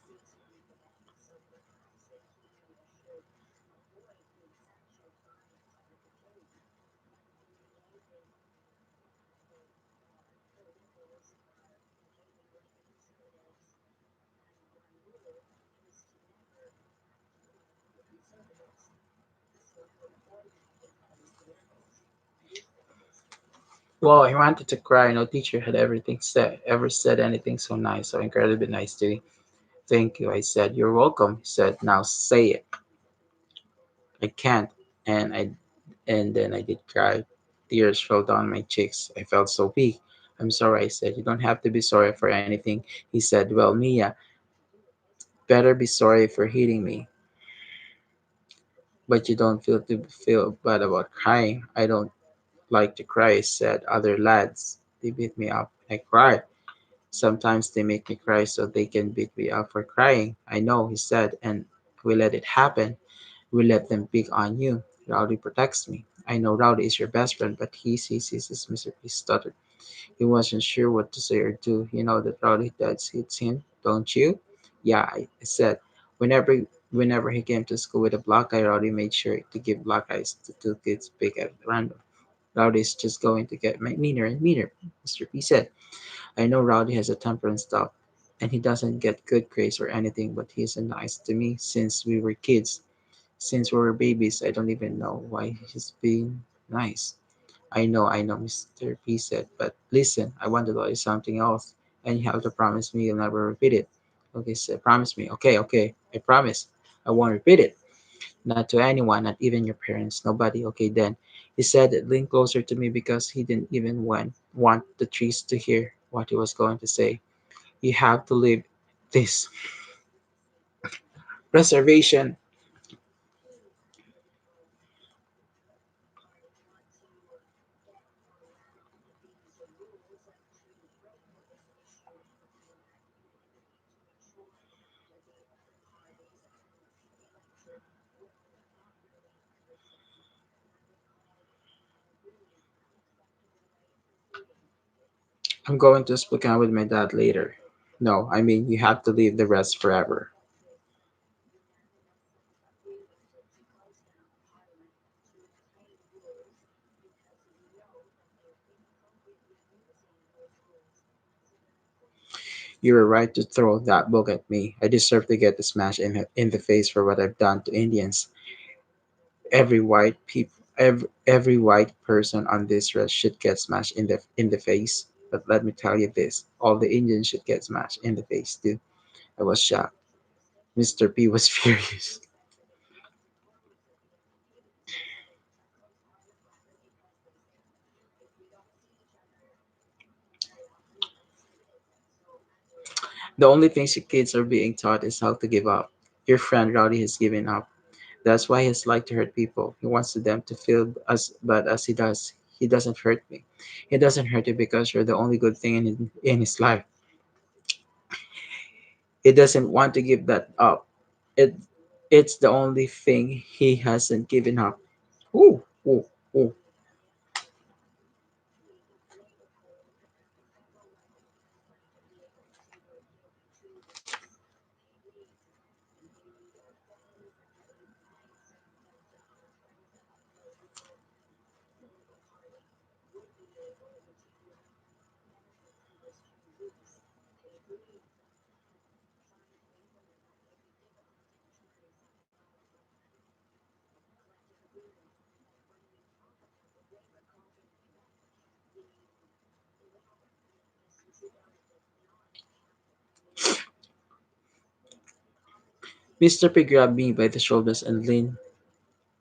Well, I wanted to cry. No teacher had ever said anything so nice, so incredibly nice to me. Thank you, I said. You're welcome, he said. Now say it. I can't. And I and then I did cry. Tears fell down my cheeks. I felt so weak. I'm sorry, I said. You don't have to be sorry for anything. He said, well, Mia, better be sorry for hitting me. But you don't feel bad about crying. I don't like to cry, said other lads. They beat me up. I cried. Sometimes they make me cry so they can beat me up for crying. I know, he said, and we let it happen. We let them pick on you. Rowdy protects me. I know Rowdy is your best friend, but he's Mr. P stuttered. He wasn't sure what to say or do. You know that Rowdy dad hits him, don't you? Yeah, I said. Whenever he came to school with a black eye, Rowdy made sure to give black eyes to two kids pick at random. Rowdy's just going to get meaner and meaner, Mr. P said. I know Rowdy has a temper and stuff, and he doesn't get good grades or anything, but he's nice to me since we were kids. Since we were babies, I don't even know why he's being nice. I know, Mr. P said, but listen, I want to tell you something else, and you have to promise me you'll never repeat it. Okay, so promise me. Okay, I promise. I won't repeat it. Not to anyone, not even your parents, nobody. Okay, then. He said, lean closer to me because he didn't even want the trees to hear. what he was going to say. You have to leave this reservation. I'm going to Spokane with my dad later. No, I mean, you have to leave the rest forever. You were right to throw that book at me. I deserve to get the smash in the face for what I've done to Indians. Every white person on this rest should get smashed in the face. But let me tell you this, all the Indians should get smashed in the face too. I was shocked. Mr. P was furious. The only things you kids are being taught is how to give up. Your friend Rowdy has given up. That's why he's like to hurt people. He wants them to feel as bad as he does. He doesn't hurt me. He doesn't hurt you because you're the only good thing in his life. He doesn't want to give that up. It it's the only thing he hasn't given up. Ooh, ooh, ooh. Mr. P grabbed me by the shoulders and leaned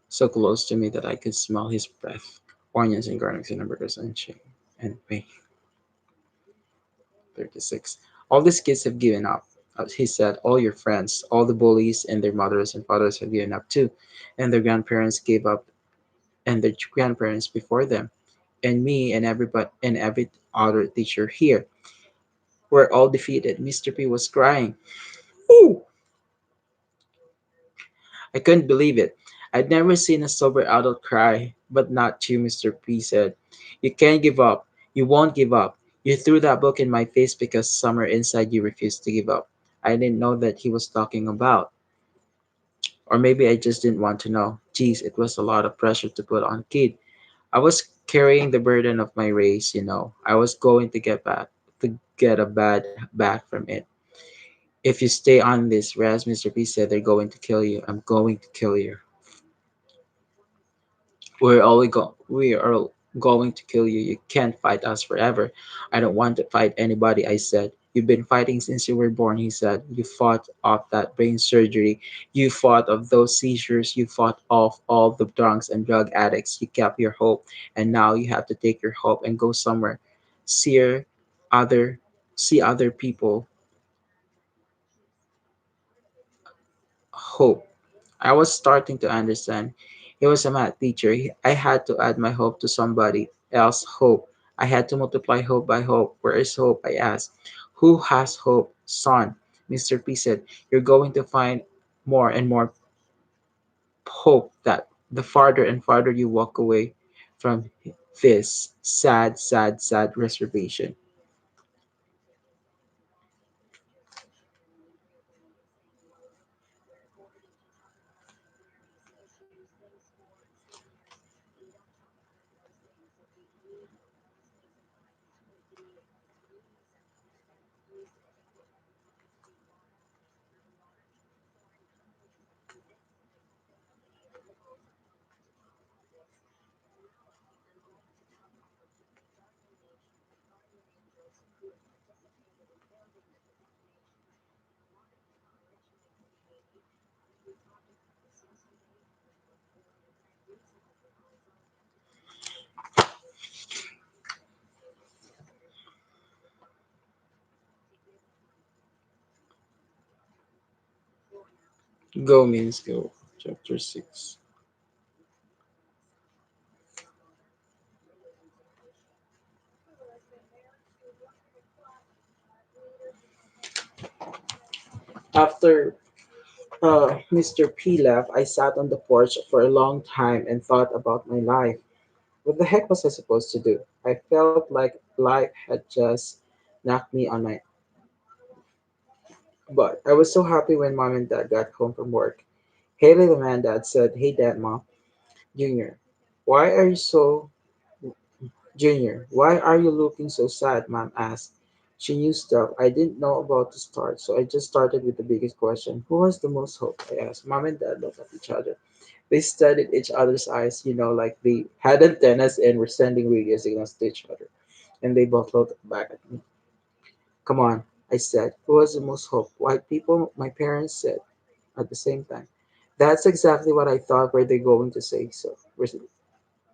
so close to me that I could smell his breath. Onions and garlic and hamburgers and chicken. And wait, 36. All these kids have given up. He said, all your friends, all the bullies and their mothers and fathers have given up too. And their grandparents gave up and their grandparents before them. And me and everybody and every other teacher here. We're all defeated. Mr. P was crying. Ooh! I couldn't believe it. I'd never seen a sober adult cry, but not you, Mr. P said. You can't give up. You won't give up. You threw that book in my face because somewhere inside you refused to give up. I didn't know that he was talking about. Or maybe I just didn't want to know. Geez, it was a lot of pressure to put on kid. I was carrying the burden of my race. I was going to get a bad back from it. If you stay on this, Raz, Mr. P said, they're going to kill you. I'm going to kill you. We are going to kill you. You can't fight us forever. I don't want to fight anybody, I said. You've been fighting since you were born, he said. You fought off that brain surgery. You fought of those seizures. You fought off all the drunks and drug addicts. You kept your hope. And now you have to take your hope and go somewhere. See other see other people hope. I was starting to understand. He was a math teacher. I had to add my hope to somebody else's hope. I had to multiply hope by hope. Where is hope? I asked. Who has hope? Son. Mr. P said, you're going to find more and more hope that the farther and farther you walk away from this sad, sad, sad reservation. Go means go. Chapter 6. Who has been married to a wonderful flat leader talking After Mr. P left, I sat on the porch for a long time and thought about my life. What the heck was I supposed to do? I felt like life had just knocked me on my butt. I was so happy when mom and dad got home from work. Hey, little man, dad said. Hey, dad, mom. Junior, why are you so Junior, why are you looking so sad? Mom asked. She knew stuff I didn't know about to start, so I just started with the biggest question. Who has the most hope? I asked. Mom and Dad looked at each other. They studied each other's eyes, like they had antennas and were sending radio signals to each other. And they both looked back at me. Come on, I said. Who has the most hope? White people, my parents said at the same time. That's exactly what I thought were they going to say.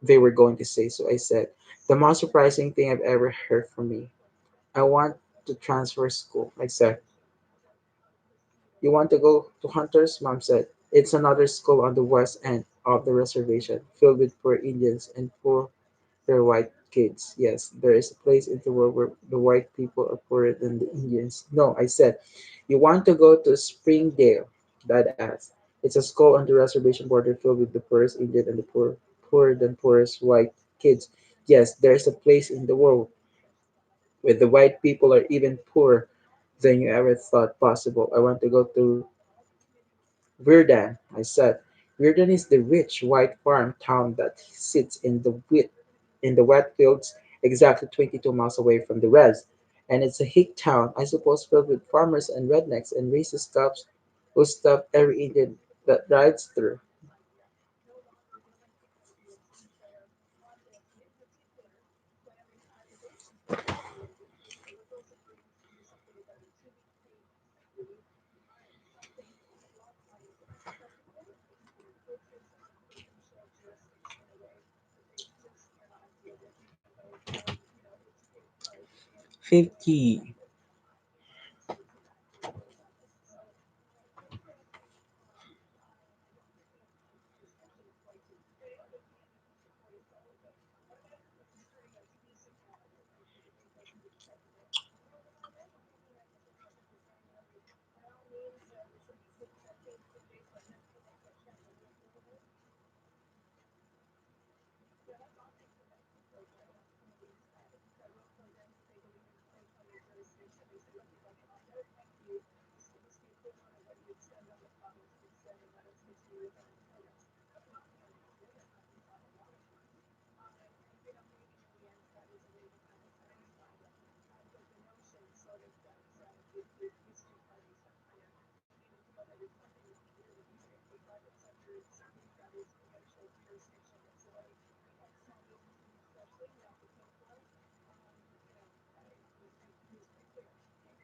They were going to say. So I said, the most surprising thing I've ever heard from me. I want to transfer school. I said, you want to go to Hunters? Mom said, it's another school on the west end of the reservation, filled with poor Indians and poor their white kids. Yes, there is a place in the world where the white people are poorer than the Indians. No, I said, you want to go to Springdale? Dad asked. It's a school on the reservation border filled with the poorest Indian and the poorer than poorest white kids. Yes, there is a place in the world where the white people are even poorer than you ever thought possible. I want to go to Virdan, I said. Virdan is the rich white farm town that sits in the wet fields exactly 22 miles away from the res. And it's a hick town, I suppose, filled with farmers and rednecks and racist stuffs who stuff every Indian that rides through. no longer given to be a teacher. One in particular, when a retired distance teacher named the liberals agreed to do something about a 2-week paid leave, something he outlined specifically, and kids would start provincial jurisdiction in a way that they just cannot deal with, even though it did start in 50. 1987. So in this time, I don't think it's actually quite quite as quite as subtle, but what about considering a piece of Canada, right? Because it seems like you would say that, I'm thinking that this is such a Christianity. By all means, this would be cities that pay the base, but let's stretch that envelope a little bit. Yeah, that's awesome for them. Like, I know some of these federal programs that they believe in claims on your jurisdiction. They say something like, the state puts on it, what do you extend on the province to extend, and let us continue with our own programs. That's awesome that it's good. It happens a lot of times. And maybe in the end, that is a way to kind of satisfy them. But the notion sort of that these two parties have kind of came together is something really weird. The private sector sees that as provincial jurisdiction. It's the way small businesses especially became formed. He was pretty clear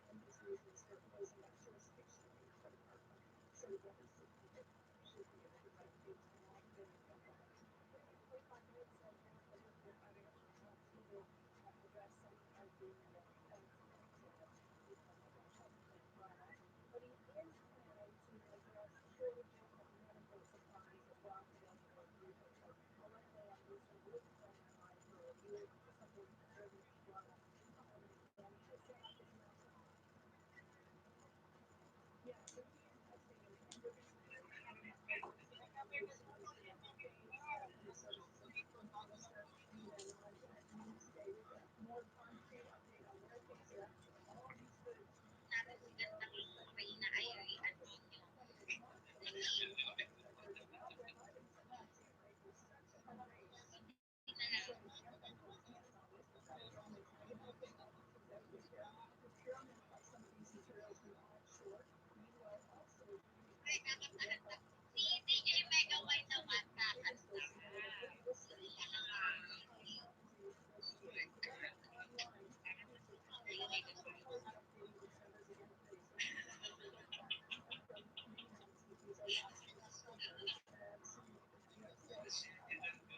in his reasons for proposing that jurisdiction being quite apart from sort of what the city should be if the right thing came along. We only have 45 minutes, Jennifer. We're having people address some of the points that we have brought up. But he is planning to address shortages of medical supplies as well today in our briefing. So I'll let him lay out those things. This has been on my mind for a year. This is something very much brought up again and again. Yeah, it would be interesting, and we're going to hear from some recent campaigns and the services of Prime Minister Narendra Modi today with a more concrete update on where things are at. All these groups that we know, especially in the Senate March on the Republican side, are now providing some anti-racist fundraise campaigns and developing executive procurement of some of these materials from offshore. Meanwhile, also doing an example budget increases. Those who know the history talking to legislators about online usage. And that was part of the updating the senators again today. So as we get back from recess, these are last week's speakers, and we have said we have got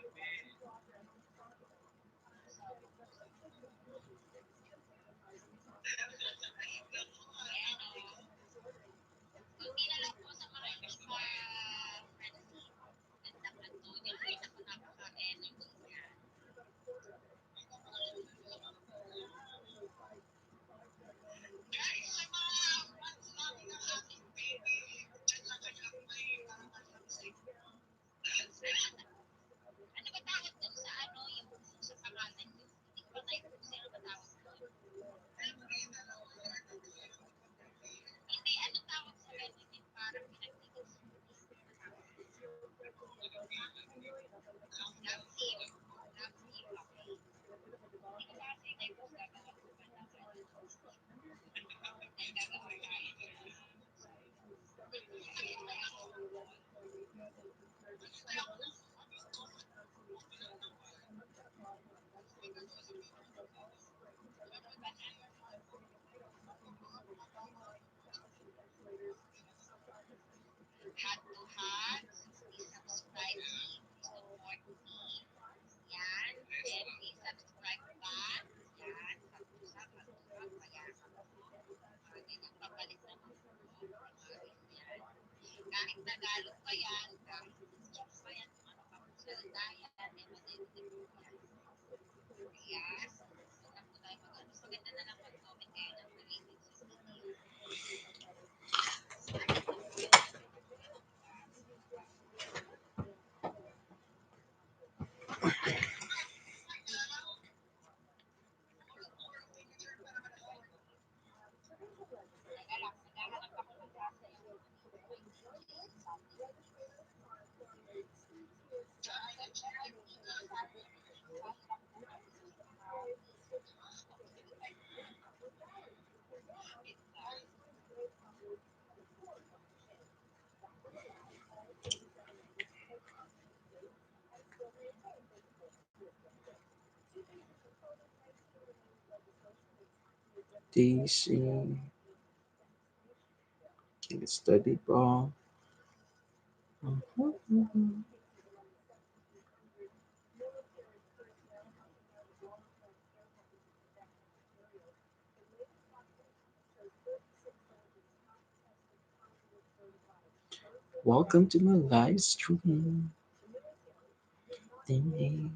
some progress to talk about. Jenny, let's take a look at some of these things that we talked about. So, one of the things that is ordering is 4 million Love team. Love team kami. Hindi ko kasi nag-post kami mag-uban ng ay gagawa tayo. Hot to hot, please subscribe me to Morty. Yan. And please subscribe back. Yan. Hag-usap. Ayan. Ganyan pabalik naman po. Ayos yan. Kahit Tagalog pa yan, kahit English pa yan, kung ano pa po salita yan, eh, madidinig po yan. Ayan. Huwag na po tayo mag-ano. Maganda na lang mag-comment kayo ng related sa city. Teka lang, naghahanap ako ng gas ngayon. Wait lang. DC. Study pa. Welcome to my live stream. Ding, ding.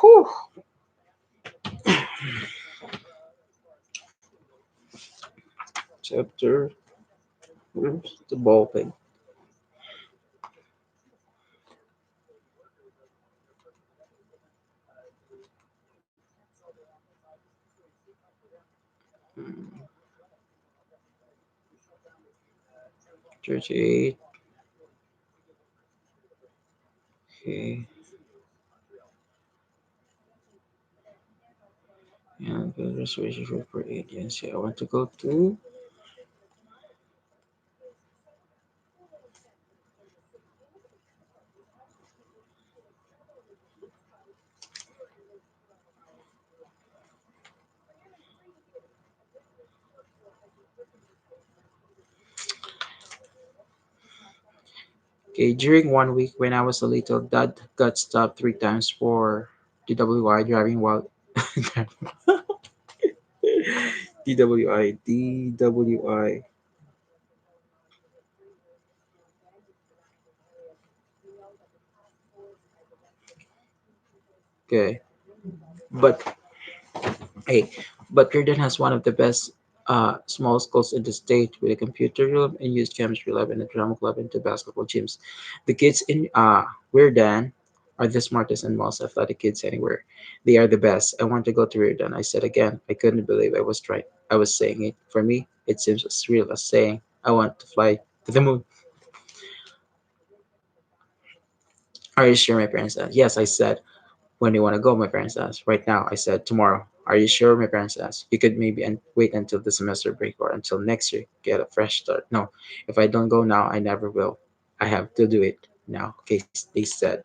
Whew. Chapter. Where's the ball pen? Hmm, 38. Okay. Yeah, good reservation for agency. I want to go to Okay, during 1 week when I was a little, Dad got stopped 3 times for DWI driving while DWI DWI. Okay, but hey, but Jordan has one of the best small schools in the state with a computer room and used chemistry lab and a drama club and two basketball gyms. The kids in Weirdan are the smartest and most athletic kids anywhere. They are the best. I want to go to Weirdan. I said again. I couldn't believe I was trying. I was saying it. For me, it seems as real as saying I want to fly to the moon. Are you sure? My parents asked. Yes, I said. When do you want to go? My parents asked. Right now, I said. Tomorrow. Are you sure? My parents asked. You could maybe wait until the semester break or until next year. Get a fresh start. No, if I don't go now, I never will. I have to do it now. Okay, they said.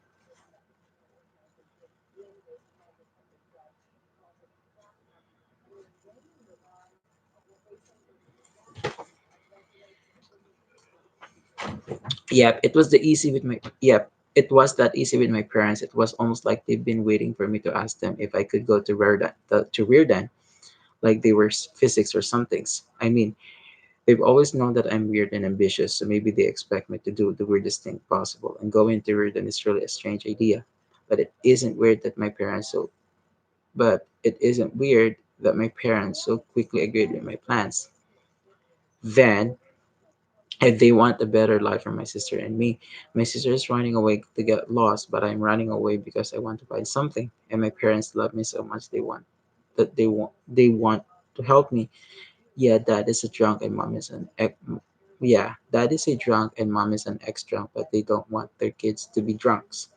Yep, it was the easy with my. Yep, it was that easy with my parents. It was almost like they've been waiting for me to ask them if I could go to Reardan, like they were physics or somethings. I mean, they've always known that I'm weird and ambitious, so maybe they expect me to do the weirdest thing possible. And going to weird and is really a strange idea. But it isn't weird that my parents so but it isn't weird that my parents so quickly agreed with my plans. Then if they want a better life for my sister and me, my sister is running away to get lost, but I'm running away because I want to find something. And my parents love me so much they want to help me. Yeah, dad is a drunk and mom is an ex. Yeah, dad is a drunk and mom is an ex-drunk, but they don't want their kids to be drunks.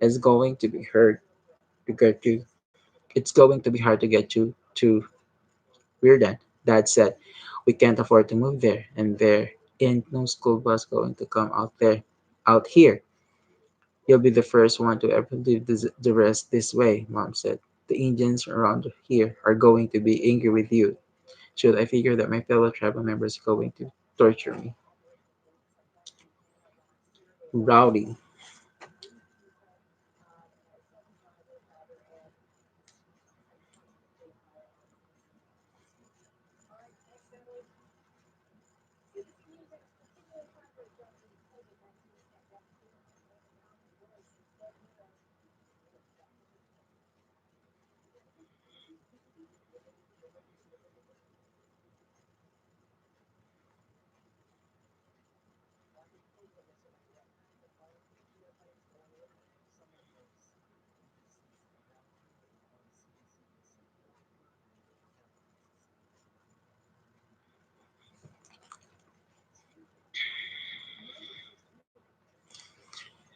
It's going to be hard to get to. It's going to be hard to get to Weirden. Dad said, we can't afford to move there, and there ain't no school bus going to come out here. You'll be the first one to ever leave the rest this way, Mom said. The Indians around here are going to be angry with you. Should I figure that my fellow tribal members are going to torture me? Rowdy.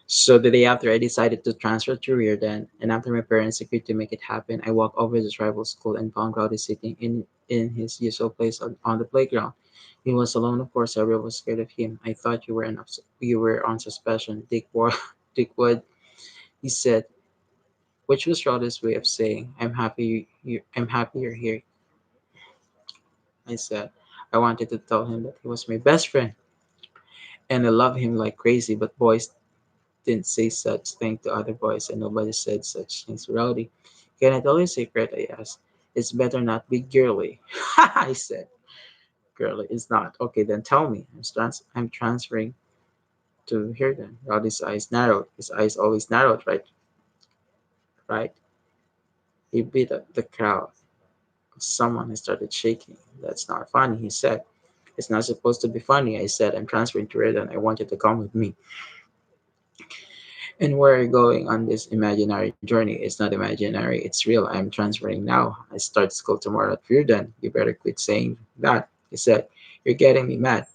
So the day after I decided to transfer to Rearden, and after my parents agreed to make it happen, I walked over to the tribal school and found Rowdy sitting in his usual place on the playground. He was alone, of course. Everyone was scared of him. I thought you were on suspension, Dick Ward. Dick Wood, he said, which was Rowdy's way of saying, I'm happy you're here. I said, I wanted to tell him that he was my best friend, and I love him like crazy, but boys didn't say such thing to other boys, and nobody said such things to Rowdy. Can I tell you a secret? I asked. It's better not be girly. I said. Girly is not. Okay, then tell me. I'm transferring to here then. Rowdy's eyes narrowed. His eyes always narrowed, right? Right? He beat up the crowd. Someone has started shaking. That's not funny, he said. It's not supposed to be funny. I said, I'm transferring to Redan. I want you to come with me. And we're going on this imaginary journey. It's not imaginary, it's real. I'm transferring now. I start school tomorrow at Redan. You better quit saying that. He said, you're getting me mad.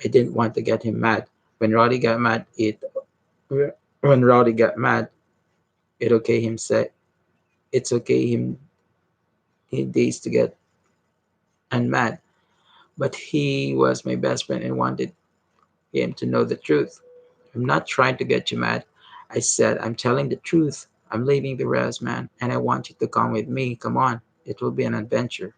I didn't want to get him mad. When Roddy got mad, when Roddy got mad, it okay him said it's okay him he days to get and mad. But he was my best friend and wanted him to know the truth. I'm not trying to get you mad. I said, I'm telling the truth. I'm leaving the rest, man, and I want you to come with me. Come on. It will be an adventure.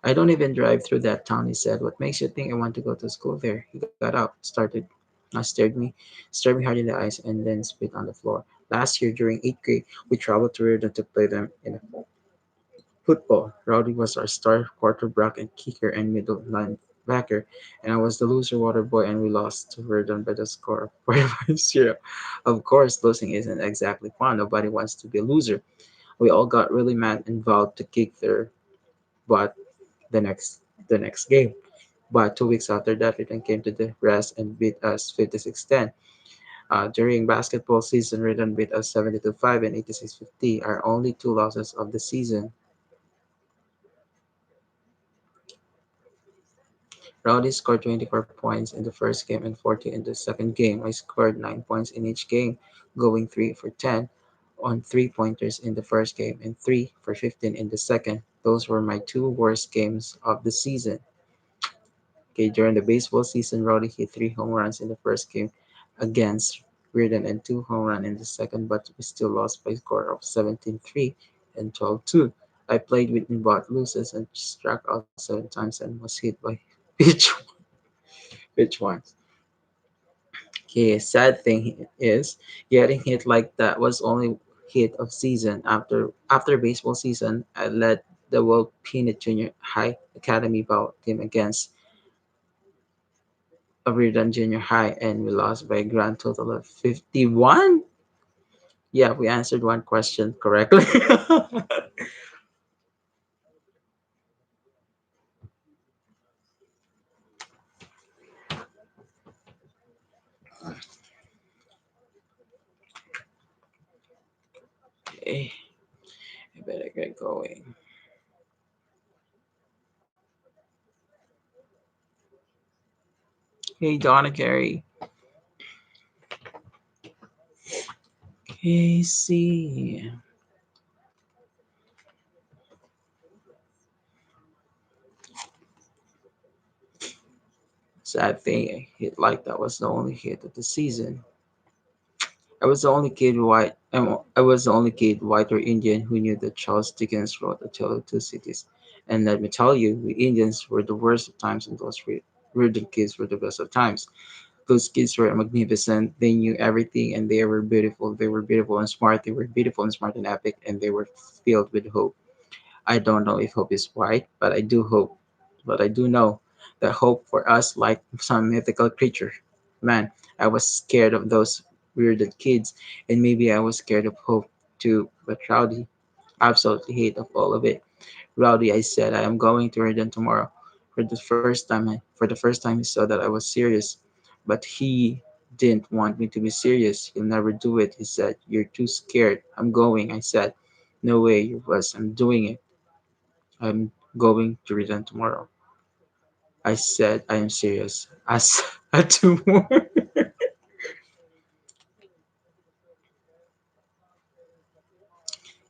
I don't even drive through that town, he said. What makes you think I want to go to school there? He got up, stared me hard in the eyes, and then spit on the floor. Last year, during 8th grade, we traveled to Reardon to play them in football. Rowdy was our star quarterback and kicker and middle linebacker, and I was the loser water boy, and we lost to Verdun by the score of 45-0. Of course, losing isn't exactly fun. Nobody wants to be a loser. We all got really mad and vowed to kick their butt the next the next game. But 2 weeks after that, Return came to the rest and beat us 56-10. During basketball season, Return beat us 72-5 and 86-50, our only two losses of the season. Rowdy scored 24 points in the first game and 40 in the second game. I scored 9 points in each game, going 3 for 10 on 3 pointers in the first game and 3 for 15 in the second. Those were my two worst games of the season. Okay, during the baseball season, Rowdy hit 3 home runs in the first game against Reardon and 2 home runs in the second, but we still lost by a score of 17-3 and 12-2. I played with both losses and struck out 7 times and was hit by pitch pitch once. Okay, sad thing is getting hit like that was only hit of season. After baseball season, I led the World Peanut Junior High Academy bout team against Abridan Junior High, and we lost by a grand total of 51. Yeah, we answered one question correctly. Okay, I better get going. Hey, Donna Carey. Casey. Sad thing, I hit like that was the only hit of the season. I was the only kid white. I was the only kid, white or Indian, who knew that Charles Dickens wrote A Tale of Two Cities. And let me tell you, we Indians were the worst of times, and those weird kids were the best of times. Those kids were magnificent. They knew everything, and they were beautiful. They were beautiful and smart. They were beautiful and smart and epic, and they were filled with hope. I don't know if hope is right, but I do hope. But I do know that hope for us, like some mythical creature. Man, I was scared of those weirded kids, and maybe I was scared of hope too. But Rowdy, absolutely hate of all of it. Rowdy, I said, I am going to Reardon tomorrow. For the first time, he saw that I was serious, but he didn't want me to be serious. You'll never do it, he said. You're too scared. I'm going, I said. No way, you was. I'm doing it. I'm going to Return tomorrow. I said I am serious. As a tumor.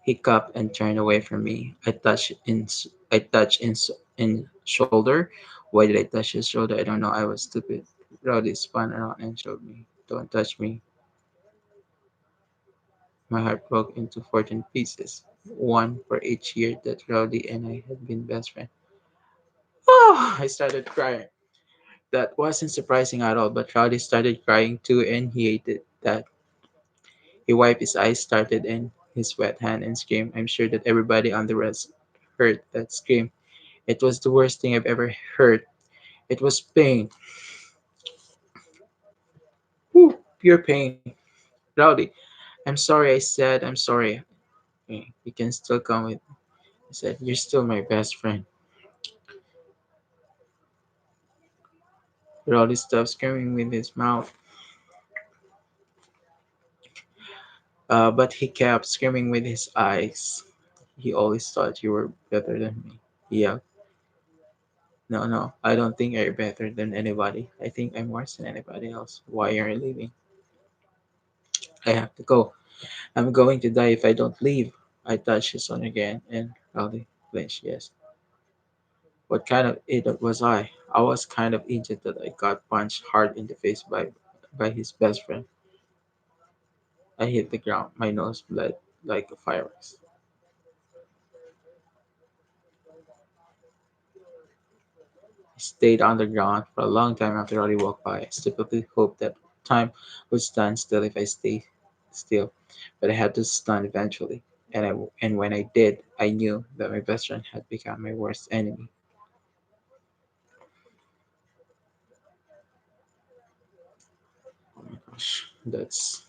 He cupped and turned away from me. I touched in shoulder. Why did I touch his shoulder? I don't know. I was stupid. Rowdy spun around and showed me. Don't touch me. My heart broke into 14 pieces, one for each year that Rowdy and I had been best friends. Oh, I started crying. That wasn't surprising at all, but Rowdy started crying too, and he hated that. He wiped his eyes, started in his wet hand, and screamed. I'm sure that everybody on the rest heard that scream. It was the worst thing I've ever heard. It was pain. Whew, pure pain. Rowdy, I'm sorry, I said, I'm sorry. You can still come with. I said, you're still my best friend. Rowdy stopped screaming with his mouth, but he kept screaming with his eyes. He always thought you were better than me. Yeah, no, no, I don't think you're better than anybody. I think I'm worse than anybody else. Why are you leaving? I have to go. I'm going to die if I don't leave. I touched his son again, and Rowdy flinched. Yes. What kind of idiot was I? I was kind of idiot that I got punched hard in the face by his best friend. I hit the ground. My nose bled like a fireworks. I stayed underground for a long time after Roddy walked by. I stupidly hoped that time would stand still if I stayed still, but I had to stand eventually. And when I did, I knew that my best friend had become my worst enemy. Oh my gosh, that's